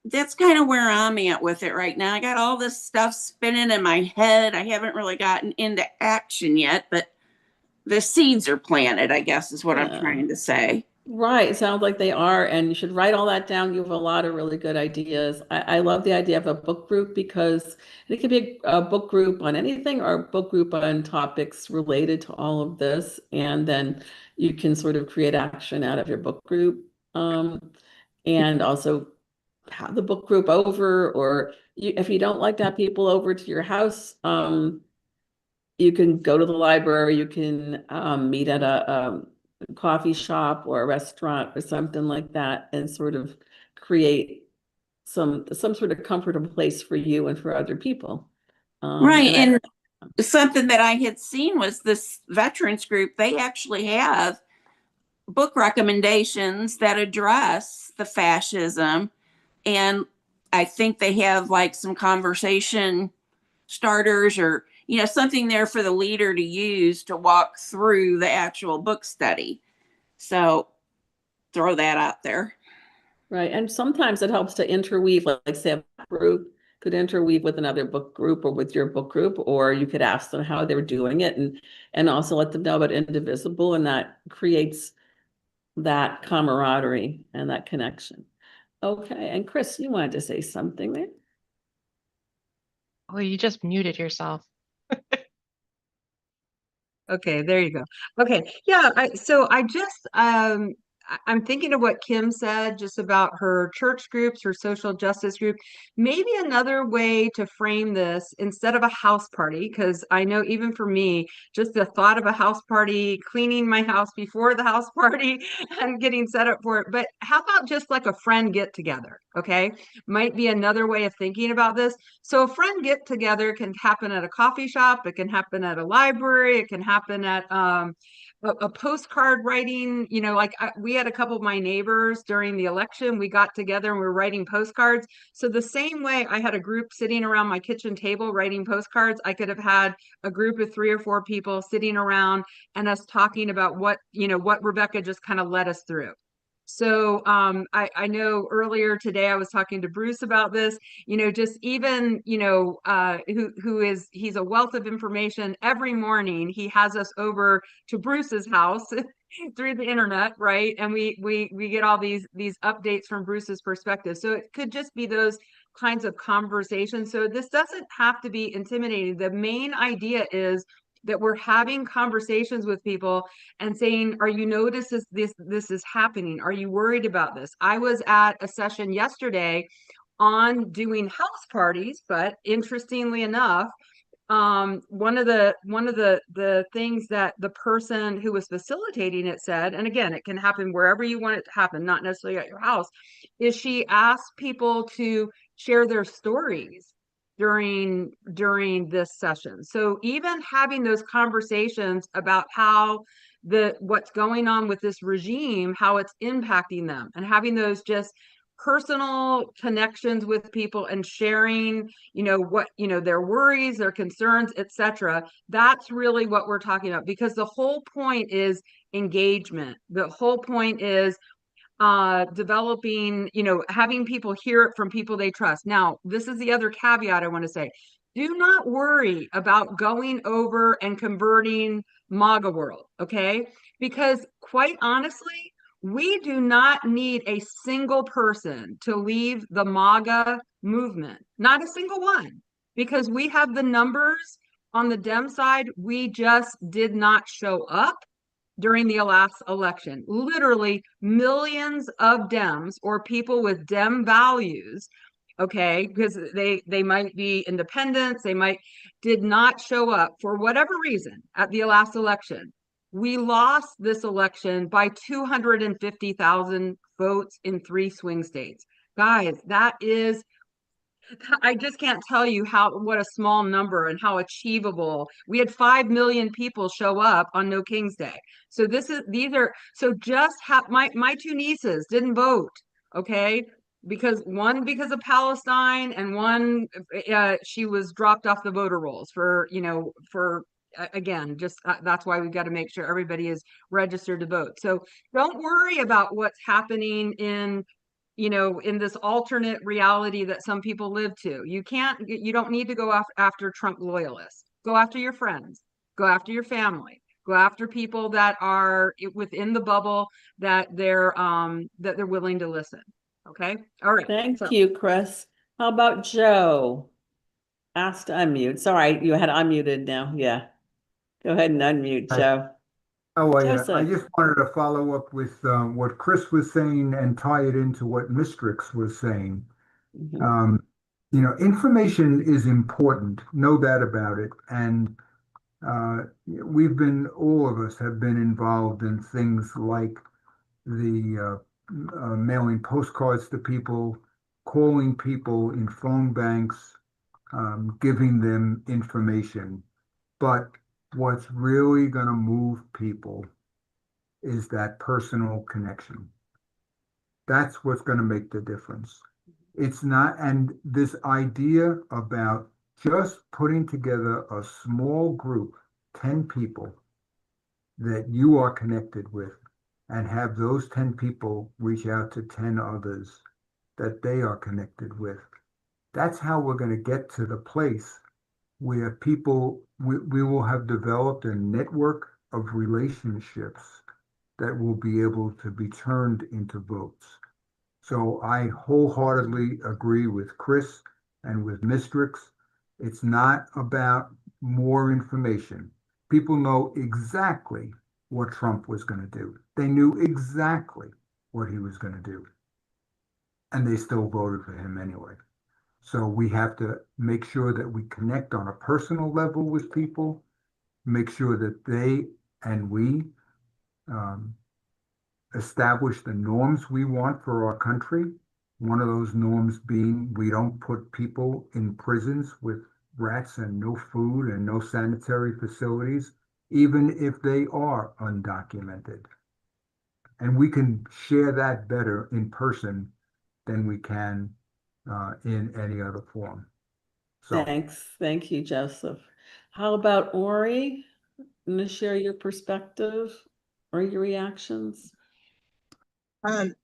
that's kind of where I'm at with it right now. I got all this stuff spinning in my head. I haven't really gotten into action yet, but the seeds are planted, I guess is what I'm trying to say. Right. It sounds like they are, and you should write all that down. You have a lot of really good ideas. I love the idea of a book group because it could be a book group on anything or a book group on topics related to all of this. And then you can sort of create action out of your book group. And also have the book group over, or if you don't like to have people over to your house, you can go to the library, you can meet at a coffee shop or a restaurant or something like that, and sort of create some sort of comfortable place for you and for other people. Right. And Something that I had seen was this veterans group. They actually have book recommendations that address the fascism. And I think they have like some conversation starters or, something there for the leader to use to walk through the actual book study. So throw that out there. right. And sometimes it helps to interweave, like say a group could interweave with another book group or with your book group, or you could ask them how they're doing it and also let them know about Indivisible, and that creates that camaraderie and that connection. Okay, and Chris, you wanted to say something there? Oh, you just muted yourself. Okay, there you go. Okay, yeah, so I'm thinking of what Kim said just about her church groups, her social justice group. Maybe another way to frame this instead of a house party, because I know even for me, just the thought of a house party, cleaning my house before the house party and getting set up for it. But how about just like a friend get together? Okay, might be another way of thinking about this. So a friend get together can happen at a coffee shop, it can happen at a library, it can happen at a postcard writing, we had a couple of my neighbors during the election, we got together and we were writing postcards. So the same way I had a group sitting around my kitchen table writing postcards, I could have had a group of 3 or 4 people sitting around and us talking about what Rebecca just kind of led us through. So I know earlier today I was talking to Bruce about this, just even, he's a wealth of information. Every morning he has us over to Bruce's house through the internet, right? And we get all these updates from Bruce's perspective. So it could just be those kinds of conversations. So this doesn't have to be intimidating. The main idea is that we're having conversations with people and saying, are you noticing this is happening? Are you worried about this? I was at a session yesterday on doing house parties, but interestingly enough, one of the things that the person who was facilitating it said, and again, it can happen wherever you want it to happen, not necessarily at your house, is she asked people to share their stories during this session. So even having those conversations about how what's going on with this regime, how it's impacting them, and having those just personal connections with people and sharing, their worries, their concerns, etc. That's really what we're talking about, because the whole point is engagement. The whole point is developing, having people hear it from people they trust. Now, this is the other caveat I want to say. Do not worry about going over and converting MAGA world, okay? Because quite honestly, we do not need a single person to leave the MAGA movement, not a single one, because we have the numbers on the Dem side. We just did not show up during the last election. Literally millions of Dems or people with Dem values, okay, because they might be independents, did not show up for whatever reason at the last election. We lost this election by 250,000 votes in 3 swing states. Guys, I just can't tell you what a small number and how achievable. We had 5 million people show up on No King's Day. So my 2 nieces didn't vote, okay? Because of Palestine, and one she was dropped off the voter rolls again, just that's why we've got to make sure everybody is registered to vote. So don't worry about what's happening in this alternate reality that some people live to. You don't need to go after Trump loyalists. Go after your friends, go after your family, Go after people that are within the bubble that they're willing to listen. Okay. All right. Thank So you, Chris. How about Joe? Asked to unmute. Sorry, you had unmuted now. Yeah. Go ahead and unmute, Hi. Joe. Oh, I Joseph. just wanted to follow up with what Chris was saying and tie it into what Mistrix was saying. Mhm. Information is important, no doubt about it. And all of us have been involved in things like the mailing postcards to people, calling people in phone banks, giving them information. But what's really going to move people is that personal connection. That's what's going to make the difference. It's not, and this idea about just putting together a small group, 10 people that you are connected with, and have those 10 people reach out to 10 others that they are connected with. That's how we're going to get to the place where we will have developed a network of relationships that will be able to be turned into votes. So I wholeheartedly agree with Chris and with Mistrix. It's not about more information. People know exactly what Trump was going to do. They knew exactly what he was going to do. And they still voted for him anyway. So we have to make sure that we connect on a personal level with people, make sure that they and we establish the norms we want for our country. One of those norms being we don't put people in prisons with rats and no food and no sanitary facilities, even if they are undocumented. And we can share that better in person than we can in any other form. So, Thanks. Thank you, Joseph. How about Ori? Want to share your perspective or your reactions?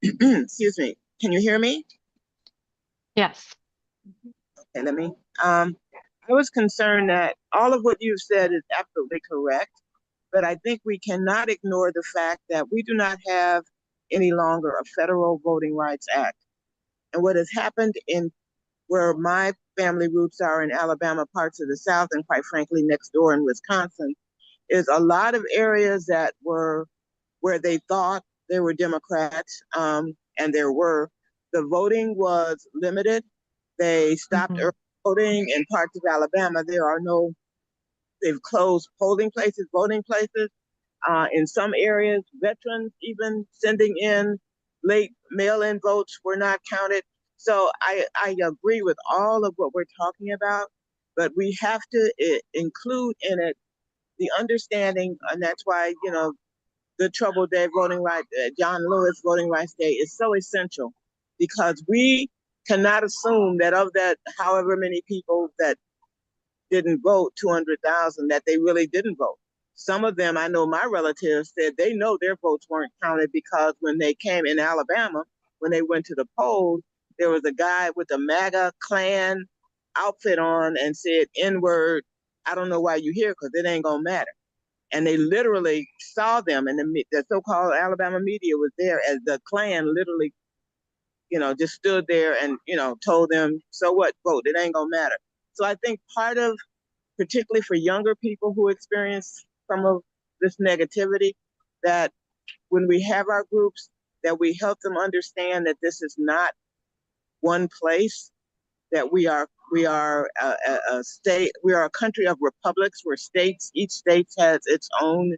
Excuse me. Can you hear me? Yes. Okay, let me. I was concerned that all of what you've said is absolutely correct, but I think we cannot ignore the fact that we do not have any longer a federal Voting Rights Act. And what has happened in where my family roots are in Alabama, parts of the South, and quite frankly, next door in Wisconsin, is a lot of areas that were where they thought they were Democrats, and the voting was limited. They stopped early voting in parts of Alabama. They've closed polling places, voting places. In some areas, veterans even sending in late mail-in votes were not counted. So I agree with all of what we're talking about, but we have to include in it the understanding, and that's why, the Trouble Day voting rights, John Lewis Voting Rights Day is so essential, because we cannot assume that of that however many people that didn't vote, 200,000, that they really didn't vote. Some of them, I know my relatives said they know their votes weren't counted, because when they came in Alabama, when they went to the polls, there was a guy with a MAGA Klan outfit on and said N-word. I don't know why you here, because it ain't gonna matter. And they literally saw them, and the so-called Alabama media was there as the Klan literally, just stood there and, told them, so what, vote, it ain't gonna matter. So I think part of, particularly for younger people who experience some of this negativity, that when we have our groups, that we help them understand that this is not one place, that we are a state, we are a country of republics, where each state has its own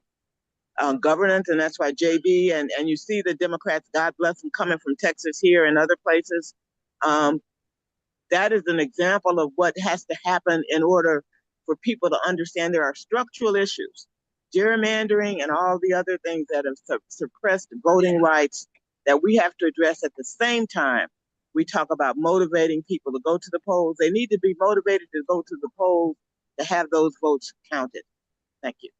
governance, and that's why JB and you see the Democrats, God bless them, coming from Texas here and other places. That is an example of what has to happen in order for people to understand there are structural issues, gerrymandering and all the other things that have suppressed voting rights, that we have to address. At the same time, we talk about motivating people to go to the polls. They need to be motivated to go to the polls to have those votes counted. Thank you.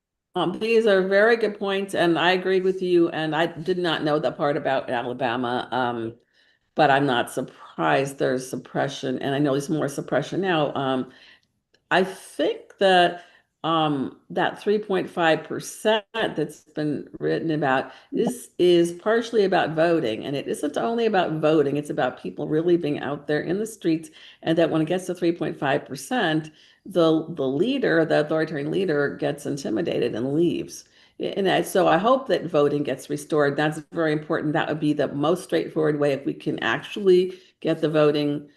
These are very good points, and I agree with you. And I did not know that part about Alabama, but I'm not surprised there's suppression, and I know there's more suppression now. I think that that 3.5% that's been written about is partially about voting, and it isn't only about voting, it's about people really being out there in the streets, and that when it gets to 3.5%, the leader, the authoritarian leader, gets intimidated and leaves. So I hope that voting gets restored. That's very important. That would be the most straightforward way if we can actually get the voting,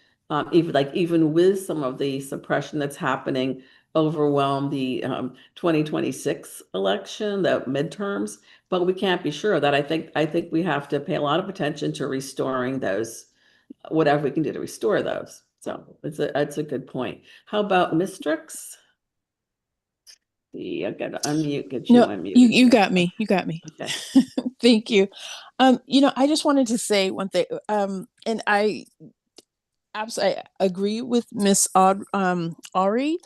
even with some of the suppression that's happening, overwhelm the 2026 election, the midterms, but we can't be sure of that. I think we have to pay a lot of attention to restoring those, whatever we can do to restore those. So it's a good point. How about Mistrix? I gotta unmute, get you unmuted. You got me. You got me. Okay. Thank you. I just wanted to say one thing. And I absolutely agree with Miss Ari.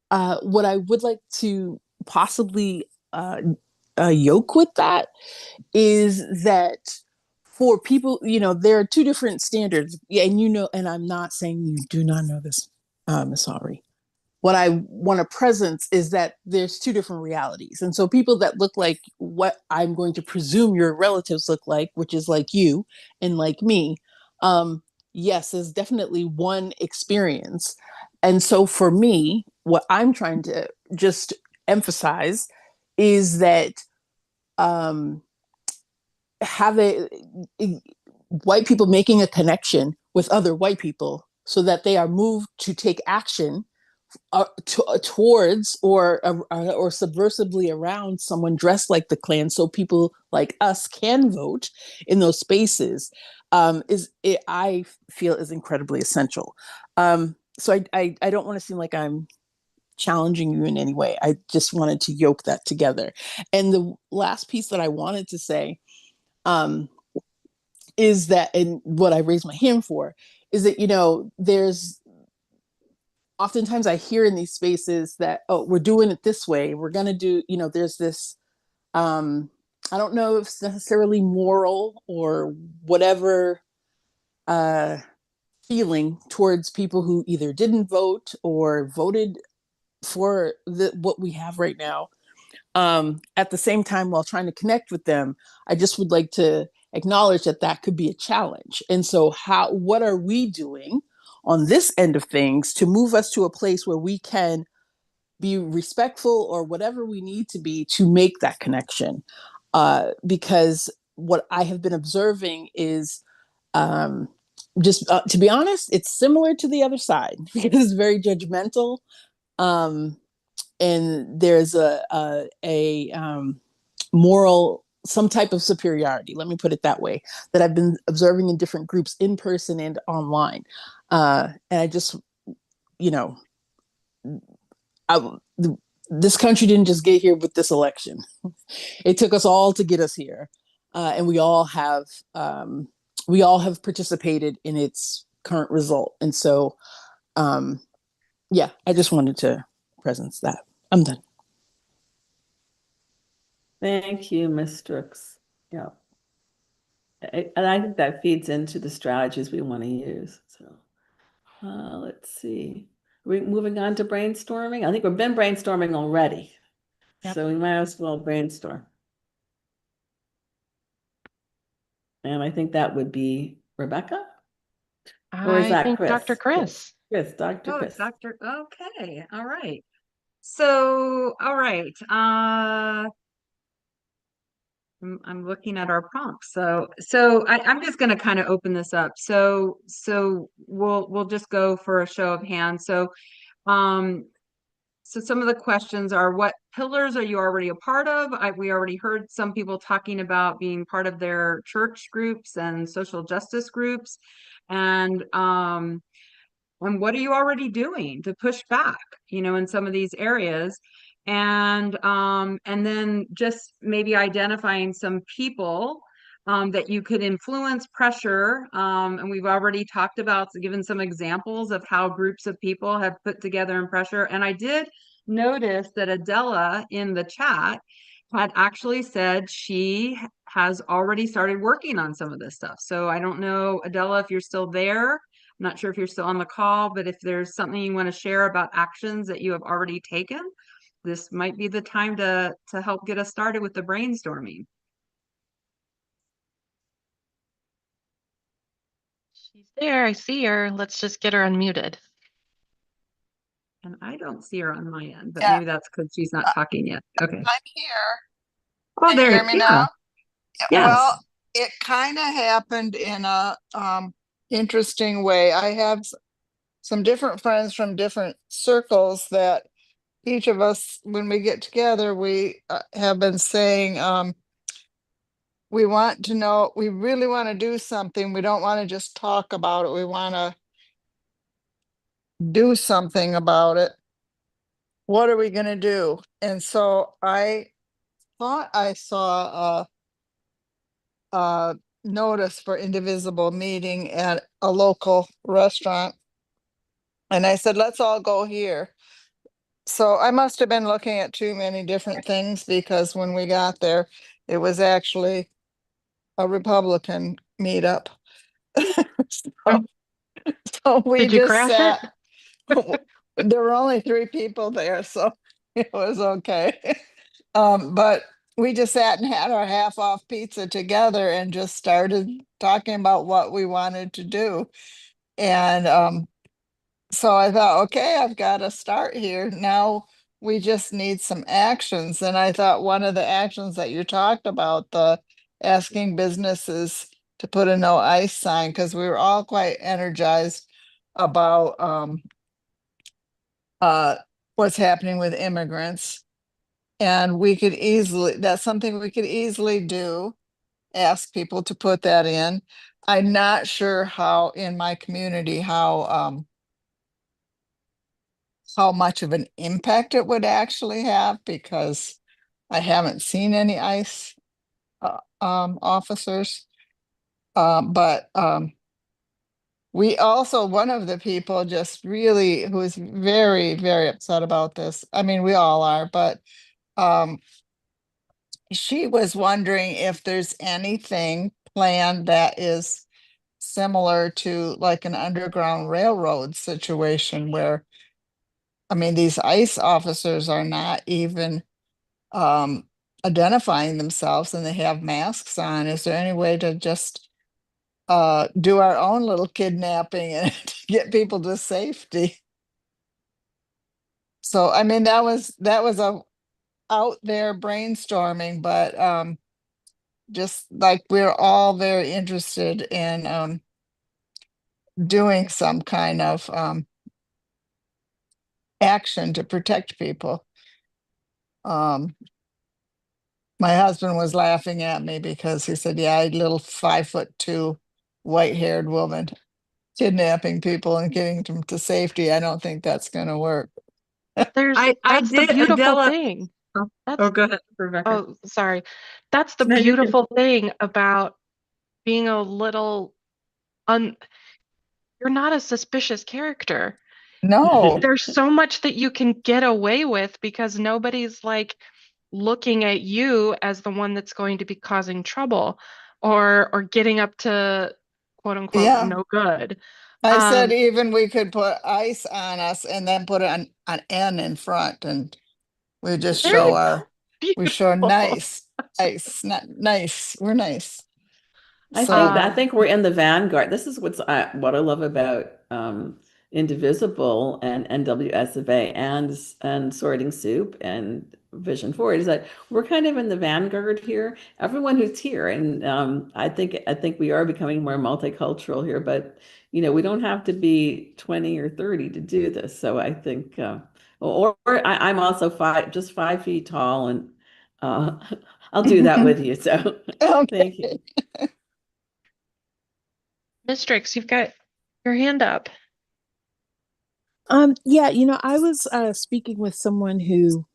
What I would like to possibly yoke with that is that for people, there are two different standards. Yeah, and I'm not saying you do not know this, Miss Ari. What I want to presence is that there's two different realities. And so people that look like what I'm going to presume your relatives look like, which is like you and like me, yes, there's definitely one experience. And so for me, what I'm trying to just emphasize is that white people making a connection with other white people so that they are moved to take action towards or subversively around someone dressed like the Klan, so people like us can vote in those spaces. I feel is incredibly essential. So I don't want to seem like I'm challenging you in any way. I just wanted to yoke that together. And the last piece that I wanted to say is that, and what I raised my hand for, is that there's oftentimes I hear in these spaces that, oh, we're doing it this way. We're going to do, there's this, I don't know if it's necessarily moral or whatever feeling towards people who either didn't vote or voted for what we have right now. At the same time, while trying to connect with them, I just would like to acknowledge that could be a challenge. And so what are we doing on this end of things to move us to a place where we can be respectful or whatever we need to be to make that connection? Because what I have been observing is just to be honest, it's similar to the other side because it's very judgmental. And there's a moral, some type of superiority, let me put it that way, that I've been observing in different groups in person and online. And I just, this country didn't just get here with this election. It took us all to get us here. And we all have participated in its current result. And so, I just wanted to presence that. I'm done. Thank you, Ms. Strix. Yeah. And I think that feeds into the strategies we want to use. So let's see. Are we moving on to brainstorming? I think we've been brainstorming already. Yep. So we might as well brainstorm. And I think that would be Rebecca? Or is that Chris? Dr. Chris. Chris, Dr. Chris. Okay. All right. So, all right. I'm looking at our prompts. So I'm just going to kind of open this up. So we'll just go for a show of hands. So some of the questions are, what pillars are you already a part of? We already heard some people talking about being part of their church groups and social justice groups. And what are you already doing to push back, in some of these areas? And then just maybe identifying some people that you could influence, pressure. And we've already talked about, given some examples of how groups of people have put together and pressure. And I did notice that Adela in the chat had actually said she has already started working on some of this stuff. So I don't know, Adela, if you're still there. I'm not sure if you're still on the call, but if there's something you want to share about actions that you have already taken, this might be the time to help get us started with the brainstorming. She's there. I see her. Let's just get her unmuted. And I don't see her on my end, but Yeah. maybe that's because she's not talking yet. Okay. I'm here. Oh, Can you there. hear me Yeah. now? Yes. Well, it kind of happened in a interesting way. I have some different friends from different circles that each of us, when we get together, we have been saying, we want to know, we really want to do something. We don't want to just talk about it. We want to do something about it. What are we going to do? And so I thought I saw a notice for Indivisible meeting at a local restaurant. And I said, let's all go here. So I must have been looking at too many different things, because when we got there, it was actually a Republican meetup. so, so we Did you just crash sat. it? There were only 3 people there, so it was okay. But we just sat and had our half off pizza together and just started talking about what we wanted to do. And so I thought, okay, I've got to start here. Now we just need some actions. And I thought one of the actions that you talked about, the asking businesses to put a no ice sign, because we were all quite energized about what's happening with immigrants. And we could easily, that's something we could easily do, ask people to put that in. I'm not sure how in my community, how much of an impact it would actually have, because I haven't seen any ICE officers. But we also, one of the people just really, who is very, very upset about this. I mean, we all are, but she was wondering if there's anything planned that is similar to like an underground railroad situation where, I mean, these ICE officers are not even identifying themselves and they have masks on. Is there any way to just do our own little kidnapping and get people to safety? So, I mean, that was a out there brainstorming, but just like we're all very interested in doing some kind of action to protect people. My husband was laughing at me because he said, yeah, a little 5'2" white-haired woman kidnapping people and getting them to safety. I don't think that's going to work. That's the did, beautiful Adela. thing. Oh, go ahead, Rebecca. Oh, sorry. That's the No, you can. beautiful thing about being a little you're not a suspicious character. No. There's so much that you can get away with because nobody's like looking at you as the one that's going to be causing trouble or getting up to quote unquote Yeah. no good. I said even we could put ICE on us and then put an N in front, and we just There show you our go. we show Beautiful. nice. Not nice. We're nice. I think we're in the vanguard. This is what I love about Indivisible and NWSOFA and Sorting Soup and Vision Forward is that we're kind of in the vanguard here. Everyone who's here, and I think we are becoming more multicultural here. But we don't have to be 20 or 30 to do this. So I think, I'm also 5 feet tall, and I'll do that with you. So thank you. Mistrix, you've got your hand up. Yeah, I was speaking with someone who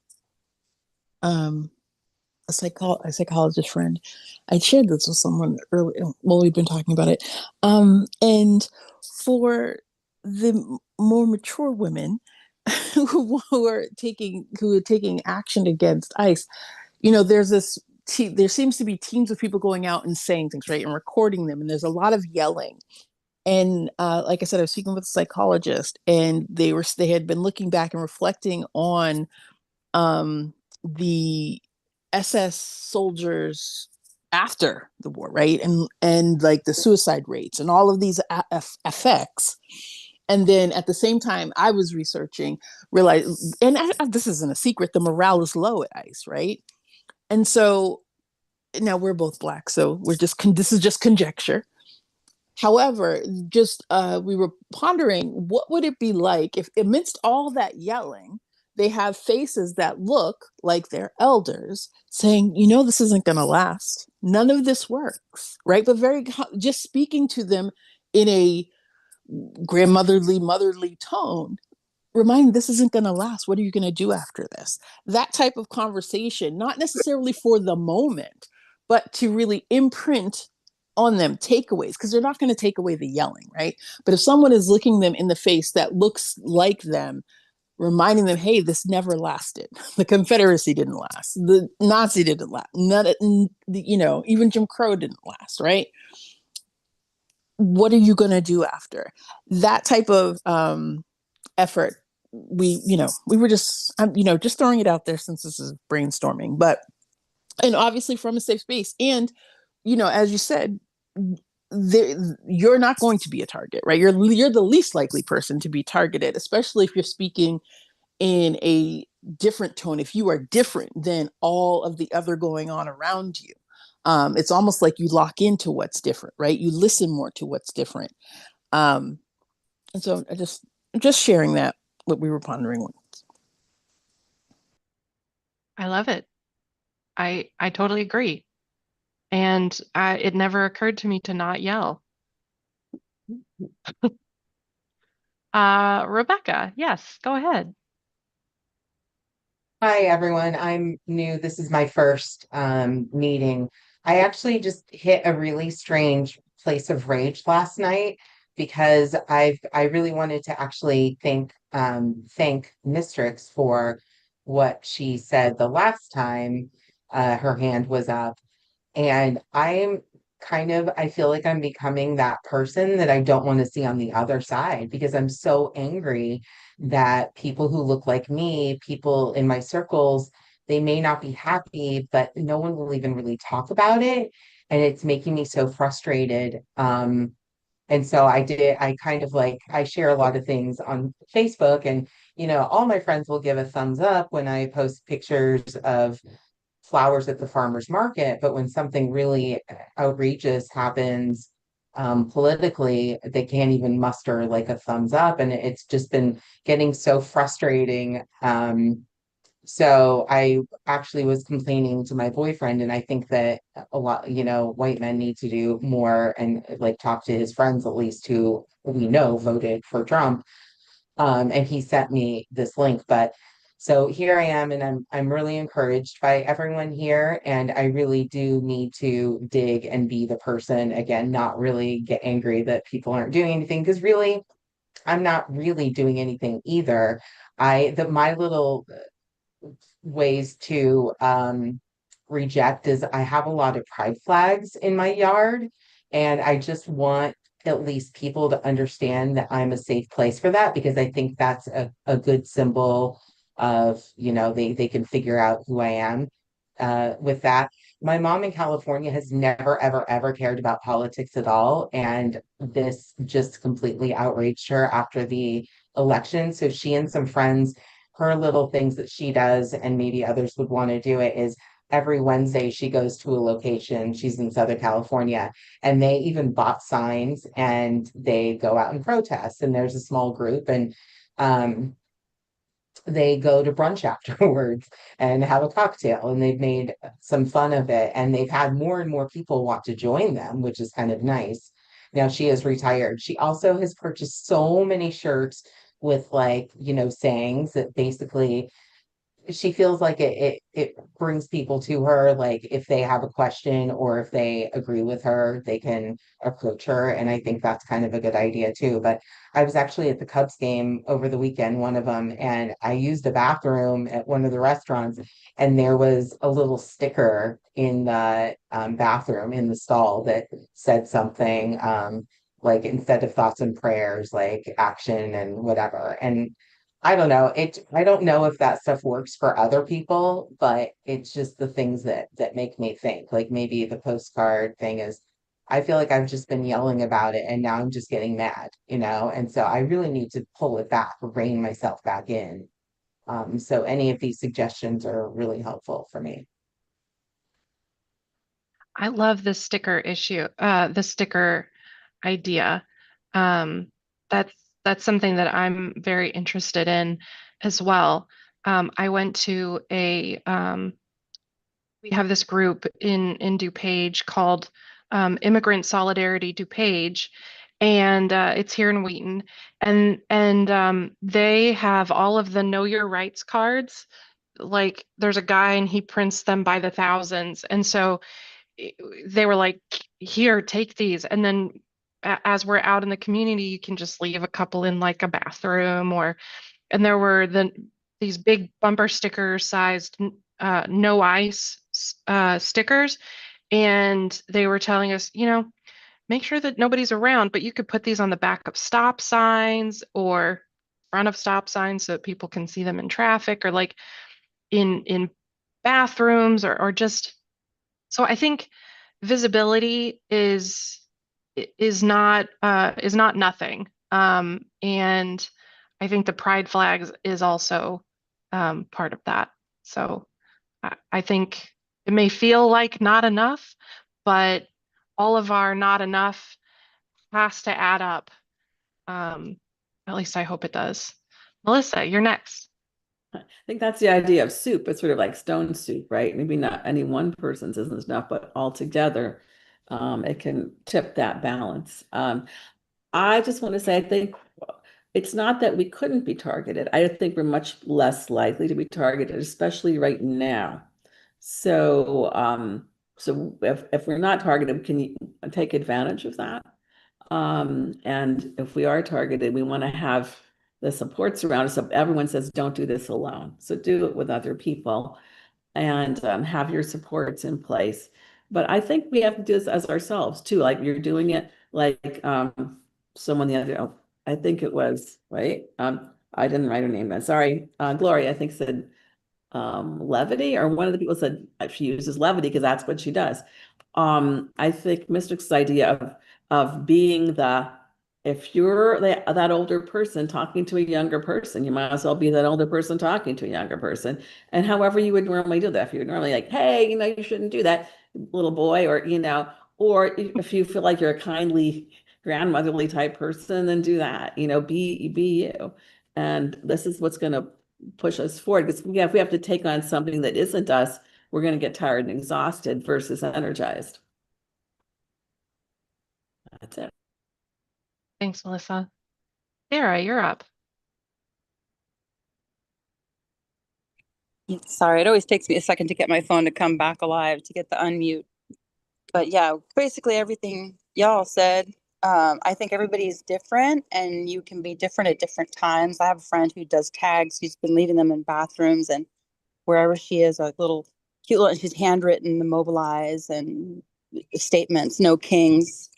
a psychologist friend. I shared this with someone earlier. Well, we've been talking about it. And for the more mature women who are taking action against ICE, there's this there seems to be teams of people going out and saying things, right, and recording them, and there's a lot of yelling. And like I said, I was speaking with a psychologist, and they had been looking back and reflecting on the SS soldiers after the war, right? And like the suicide rates and all of these effects. And then at the same time, I was researching, realized, and this isn't a secret, the morale is low at ICE, right? And so now we're both Black, so this is just conjecture. However, just we were pondering, what would it be like if amidst all that yelling, they have faces that look like their elders saying, this isn't going to last. None of this works, right? But just speaking to them in a grandmotherly, motherly tone, remind this isn't going to last. What are you going to do after this? That type of conversation, not necessarily for the moment, but to really imprint on them takeaways, because they're not going to take away the yelling, right? But if someone is looking them in the face that looks like them, reminding them, hey, this never lasted. The Confederacy didn't last. The Nazi didn't last. Even Jim Crow didn't last, right? What are you going to do after? That type of effort, we were just just throwing it out there since this is brainstorming, and obviously from a safe space. And as you said, you're not going to be a target, right? You're the least likely person to be targeted, especially if you're speaking in a different tone, if you are different than all of the other going on around you. It's almost like you lock into what's different, right? You listen more to what's different. And so just sharing that, what we were pondering with. I love it. I totally agree. And it never occurred to me to not yell. Rebecca, yes, go ahead. Hi, everyone. I'm new. This is my first meeting. I actually just hit a really strange place of rage last night because I really wanted to actually thank Mistrix for what she said the last time her hand was up. And I feel like I'm becoming that person that I don't want to see on the other side because I'm so angry that people who look like me, people in my circles, they may not be happy, but no one will even really talk about it. And it's making me so frustrated. And so I share a lot of things on Facebook, and, all my friends will give a thumbs up when I post pictures of flowers at the farmer's market, but when something really outrageous happens politically, they can't even muster like a thumbs up. And it's just been getting so frustrating. So I actually was complaining to my boyfriend, and I think that a lot, white men need to do more and like talk to his friends, at least who we know voted for Trump. And he sent me this link. But so here I am, and I'm really encouraged by everyone here, and I really do need to dig and be the person again, not really get angry that people aren't doing anything, because really, I'm not really doing anything either. My little ways to reject is I have a lot of pride flags in my yard, and I just want at least people to understand that I'm a safe place for that, because I think that's a good symbol of, they can figure out who I am with that. My mom in California has never, ever, ever cared about politics at all. And this just completely outraged her after the election. So she and some friends, her little things that she does, and maybe others would want to do it, is every Wednesday she goes to a location. She's in Southern California, and they even bought signs and they go out and protest. And there's a small group, and they go to brunch afterwards and have a cocktail, and they've made some fun of it. And they've had more and more people want to join them, which is kind of nice. Now she is retired. She also has purchased so many shirts with, like, sayings that basically she feels like it brings people to her. Like, if they have a question or if they agree with her, they can approach her. And I think that's kind of a good idea too. But I was actually at the Cubs game over the weekend, one of them, and I used a bathroom at one of the restaurants, and there was a little sticker in the bathroom in the stall that said something, like, instead of thoughts and prayers, like action and whatever. And I don't know. I don't know if that stuff works for other people, but it's just the things that make me think. Like maybe the postcard thing is, I feel like I've just been yelling about it and now I'm just getting mad, you know? And so I really need to pull it back, rein myself back in. So any of these suggestions are really helpful for me. I love the sticker issue, the sticker idea. Um, that's that's something that I'm very interested in as well. I went to we have this group in DuPage called Immigrant Solidarity DuPage, and it's here in Wheaton, and they have all of the Know Your Rights cards. Like there's a guy and he prints them by the thousands, and so they were like, here, take these. And then as we're out in the community, you can just leave a couple in like a bathroom and there were these big bumper sticker sized no ice stickers. And they were telling us, make sure that nobody's around, but you could put these on the back of stop signs or front of stop signs so that people can see them in traffic or like in bathrooms or just so I think visibility is not nothing. And I think the pride flags is also part of that. So I think it may feel like not enough, but all of our not enough has to add up. At least I hope it does. Melissa, you're next. I think that's the idea of soup. It's sort of like stone soup, right? Maybe not any one person's isn't enough, but all together, it can tip that balance. I just want to say, I think it's not that we couldn't be targeted. I think we're much less likely to be targeted, especially right now. So, so if we're not targeted, can you take advantage of that? And if we are targeted, we want to have the supports around us. So everyone says, don't do this alone. So do it with other people and have your supports in place. But I think we have to do this as ourselves too. Like you're doing it like someone the other, oh, I think it was, right? I didn't write her name down. Sorry. Gloria, I think said levity, or one of the people said she uses levity because that's what she does. I think Mystic's idea of being if you're that older person talking to a younger person, you might as well be that older person talking to a younger person. And however you would normally do that, if you're normally like, hey, you shouldn't do that, little boy, or if you feel like you're a kindly grandmotherly type person, then do that, be you. And this is what's going to push us forward. Because if we have to take on something that isn't us, we're going to get tired and exhausted versus energized. That's it. Thanks, Melissa. Sarah, you're up. Sorry, it always takes me a second to get my phone to come back alive to get the unmute. But yeah, basically everything y'all said. I think everybody's different and you can be different at different times. I have a friend who does tags. She's been leaving them in bathrooms and wherever she is, a little cute little, she's handwritten the mobilize and statements, no kings.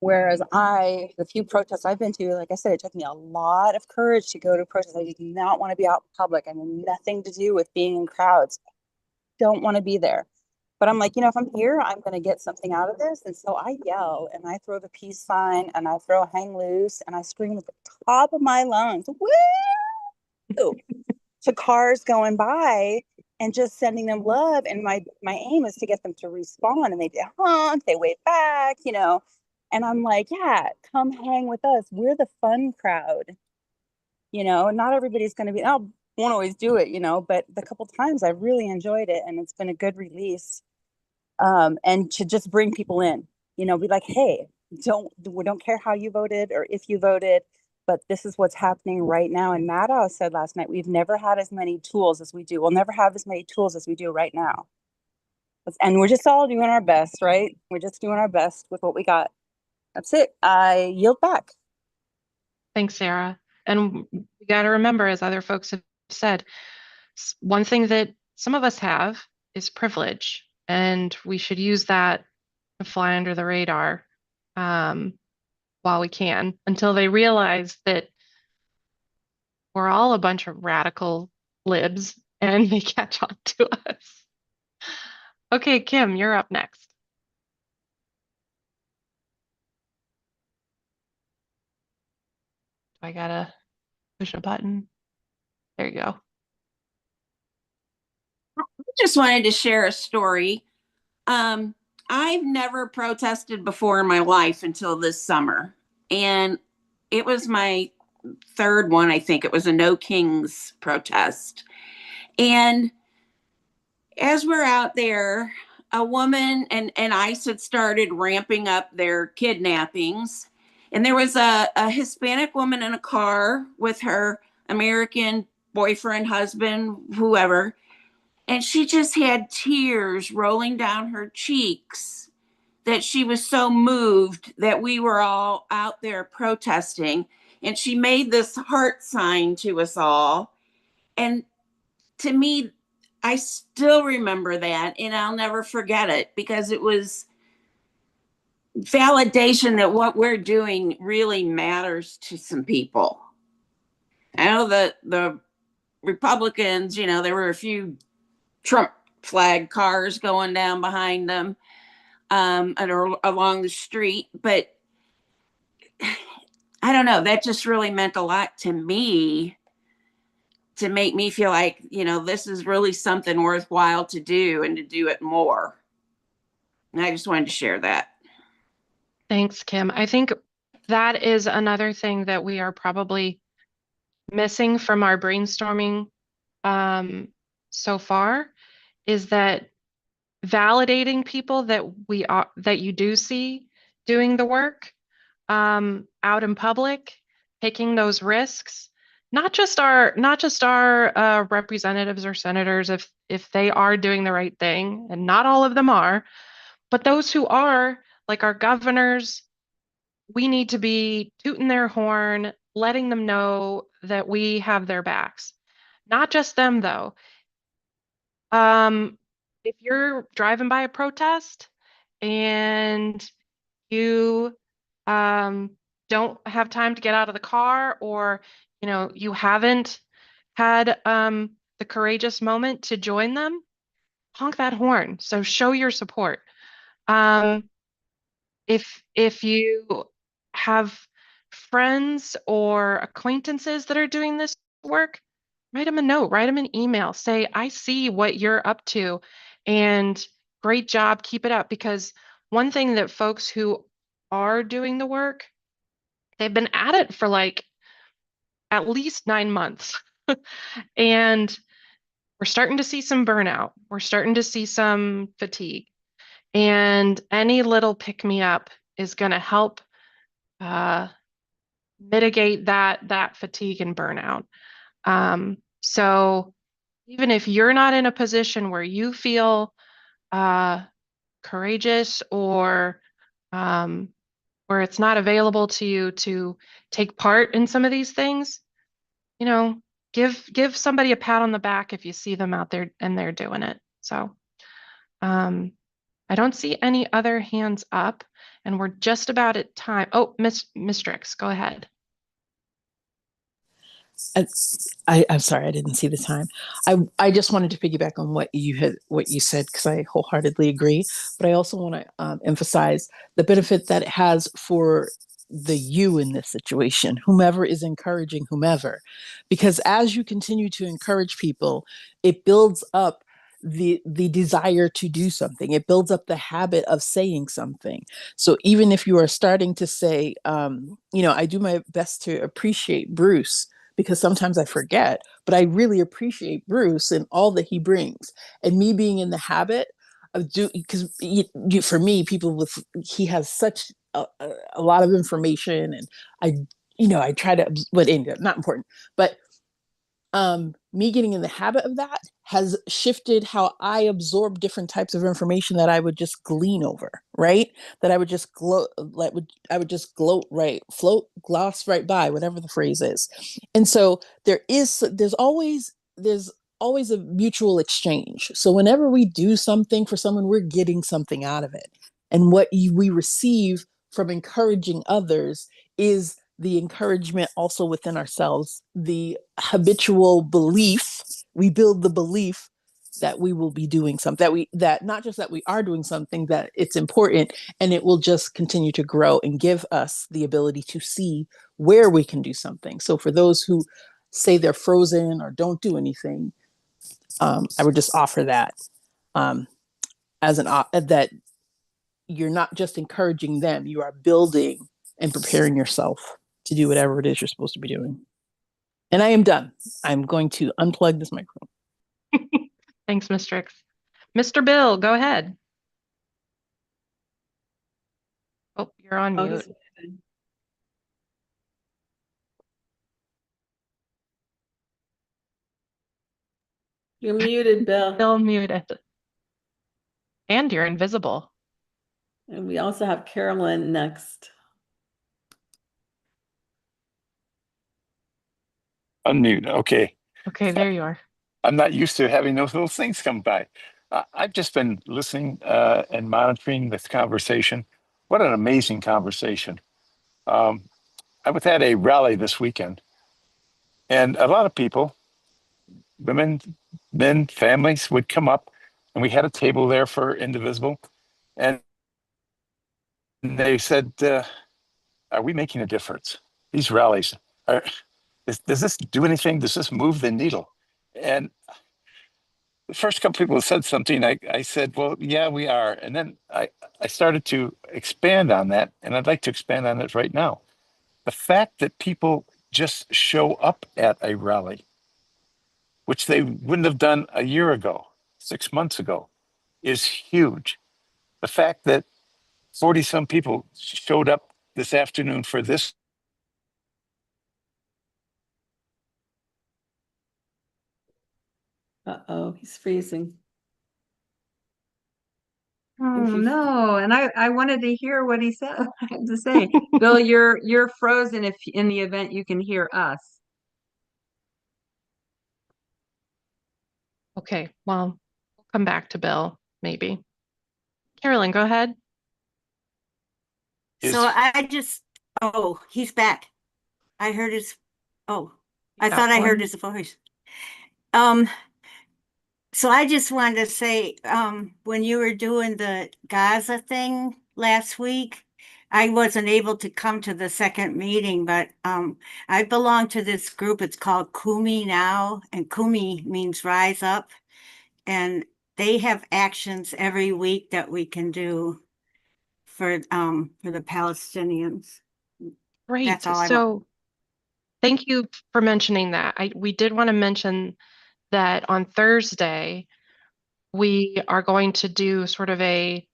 Whereas the few protests I've been to, like I said, it took me a lot of courage to go to protests. I did not want to be out in public. I mean, nothing to do with being in crowds. Don't want to be there. But I'm like, if I'm here, I'm going to get something out of this. And so I yell and I throw the peace sign and I throw hang loose and I scream at the top of my lungs, woo! To cars going by and just sending them love. And my aim is to get them to respond. And they honk, they wave back, And I'm like, yeah, come hang with us. We're the fun crowd. Not everybody's going to be, won't always do it, but the couple times I really enjoyed it and it's been a good release. And to just bring people in, be like, hey, we don't care how you voted or if you voted, but this is what's happening right now. And Maddow said last night, we've never had as many tools as we do. We'll never have as many tools as we do right now. And we're just all doing our best, right? We're just doing our best with what we got. That's it. I yield back. Thanks, Sarah. And we got to remember, as other folks have said, one thing that some of us have is privilege, and we should use that to fly under the radar while we can, until they realize that we're all a bunch of radical libs and they catch on to us. Okay, Kim, you're up next. I gotta push a button. There you go. I just wanted to share a story. I've never protested before in my life until this summer. And it was my third one, I think. It was a No Kings protest. And as we're out there, a woman and ICE had started ramping up their kidnappings. And there was a Hispanic woman in a car with her American boyfriend, husband, whoever. And she just had tears rolling down her cheeks that she was so moved that we were all out there protesting. And she made this heart sign to us all. And to me, I still remember that and I'll never forget it because it was validation that what we're doing really matters to some people. I know that the Republicans, there were a few Trump flag cars going down behind them and along the street, but I don't know, that just really meant a lot to me to make me feel like, this is really something worthwhile to do and to do it more. And I just wanted to share that. Thanks, Kim. I think that is another thing that we are probably missing from our brainstorming so far is that validating people that you do see doing the work out in public, taking those risks, not just our representatives or senators if they are doing the right thing, and not all of them are, but those who are, like our governors, we need to be tooting their horn, letting them know that we have their backs. Not just them, though. If you're driving by a protest and you don't have time to get out of the car, or you haven't had the courageous moment to join them, honk that horn. So show your support. If you have friends or acquaintances that are doing this work, write them a note, write them an email, say, I see what you're up to and great job, keep it up. Because one thing that folks who are doing the work, they've been at it for like at least 9 months. And we're starting to see some burnout. We're starting to see some fatigue. And any little pick me up is going to help mitigate that fatigue and burnout. So even if you're not in a position where you feel courageous or where it's not available to you to take part in some of these things, give somebody a pat on the back if you see them out there and they're doing it. So I don't see any other hands up, and we're just about at time. Oh, Miss Strix, go ahead. I'm sorry, I didn't see the time. I just wanted to piggyback on what you said, because I wholeheartedly agree. But I also want to emphasize the benefit that it has for the you in this situation, whomever is encouraging whomever, because as you continue to encourage people, it builds up the desire to do something. It builds up the habit of saying something. So even if you are starting to say, I do my best to appreciate Bruce, because sometimes I forget, but I really appreciate Bruce and all that he brings. And me being in the habit of because for me, he has such a lot of information, and I try to, but anyway, not important, but me getting in the habit of that has shifted how I absorb different types of information that I would just glean over, right? That I would just I would just gloss right by, whatever the phrase is. And so there's always a mutual exchange. So whenever we do something for someone, we're getting something out of it. And what we receive from encouraging others is the encouragement also within ourselves, the habitual belief, we build the belief that we will be doing something, that not just that we are doing something, that it's important, and it will just continue to grow and give us the ability to see where we can do something. So for those who say they're frozen or don't do anything, I would just offer that as that you're not just encouraging them, you are building and preparing yourself to do whatever it is you're supposed to be doing. And I am done. I'm going to unplug this microphone. Thanks, Ms. Strix. Mr. Bill, go ahead. Oh, you're on mute. You're muted, Bill. Bill muted. And you're invisible. And we also have Carolyn next. Unmute. Okay. Okay, there you are. I'm not used to having those little things come by. I've just been listening and monitoring this conversation. What an amazing conversation. I was at a rally this weekend, and a lot of people, women, men, families would come up, and we had a table there for Indivisible, and they said, are we making a difference? These rallies, does this do anything? Does this move the needle? And the first couple people said something, I said, well, yeah, we are. And then I started to expand on that, and I'd like to expand on it right now. The fact that people just show up at a rally, which they wouldn't have done a year ago, 6 months ago, is huge. The fact that 40 some people showed up this afternoon for this. Uh-oh, he's freezing. Oh no, and I wanted to hear what he said had to say. Bill, you're frozen if in the event you can hear us. Okay, well, we'll come back to Bill, maybe. Carolyn, go ahead. So oh, he's back. I heard his, oh, I thought I heard his voice. So I just wanted to say, when you were doing the Gaza thing last week, I wasn't able to come to the second meeting, but I belong to this group. It's called Kumi Now, and Kumi means rise up. And they have actions every week that we can do for the Palestinians. Great. That's all So thank you for mentioning that. We did want to mention that on Thursday, we are going to do sort of a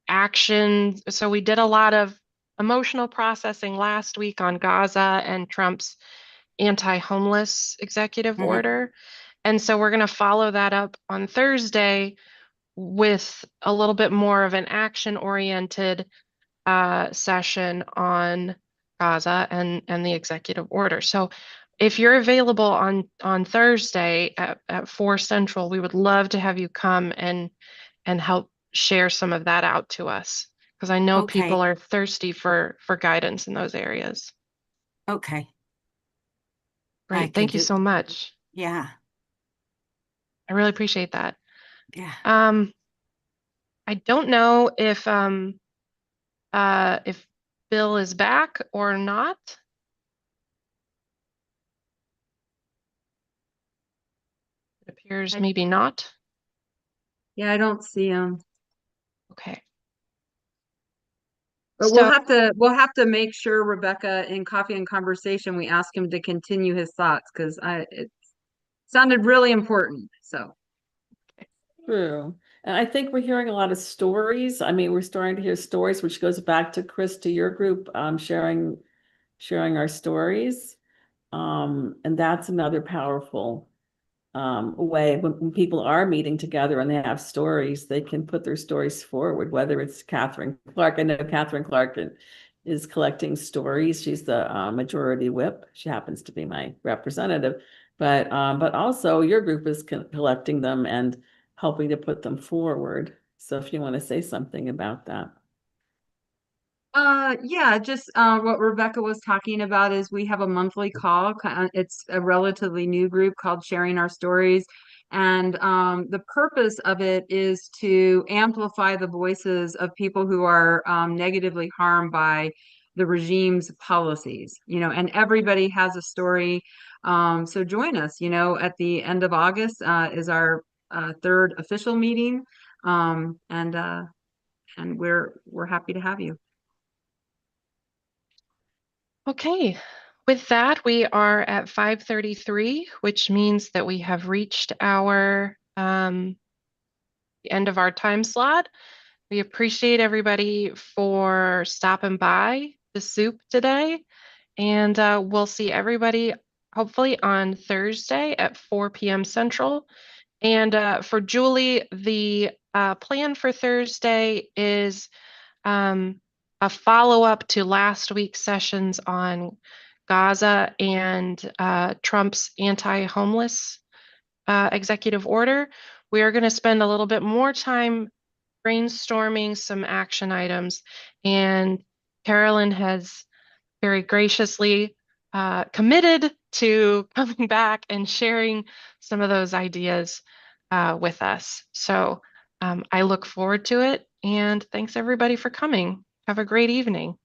action. So we did a lot of emotional processing last week on Gaza and Trump's anti-homeless executive order. And so we're going to follow that up on Thursday with a little bit more of an action-oriented session on Gaza and the executive order. So if you're available on Thursday at 4 Central, we would love to have you come and help share some of that out to us, because I know people are thirsty for guidance in those areas. Okay. Great. Thank you so much. Yeah. I really appreciate that. Yeah. I don't know if Bill is back or not. It appears maybe not. Yeah, I don't see him. Okay. But we'll have to make sure, Rebecca, in Coffee and Conversation, we ask him to continue his thoughts, because it sounded really important. So True. And I think we're hearing a lot of stories. I mean, we're starting to hear stories, which goes back to Chris, to your group, sharing our stories. And that's another powerful way when people are meeting together and they have stories, they can put their stories forward, whether it's Catherine Clark. I know Catherine Clark is collecting stories. She's the majority whip. She happens to be my representative, but also your group is collecting them and helping to put them forward. So if you want to say something about that. Yeah, just what Rebecca was talking about is we have a monthly call. It's a relatively new group called Sharing Our Stories. And the purpose of it is to amplify the voices of people who are negatively harmed by the regime's policies, and everybody has a story. So join us, at the end of August is our third official meeting. And we're happy to have you. Okay, with that, we are at 5:33, which means that we have reached our the end of our time slot. We appreciate everybody for stopping by the soup today, and we'll see everybody hopefully on Thursday at 4 p.m. Central. And for Julie, the plan for Thursday is a follow-up to last week's sessions on Gaza and Trump's anti-homeless executive order. We are going to spend a little bit more time brainstorming some action items, and Carolyn has very graciously committed to coming back and sharing some of those ideas with us. So I look forward to it, and thanks everybody for coming. Have a great evening.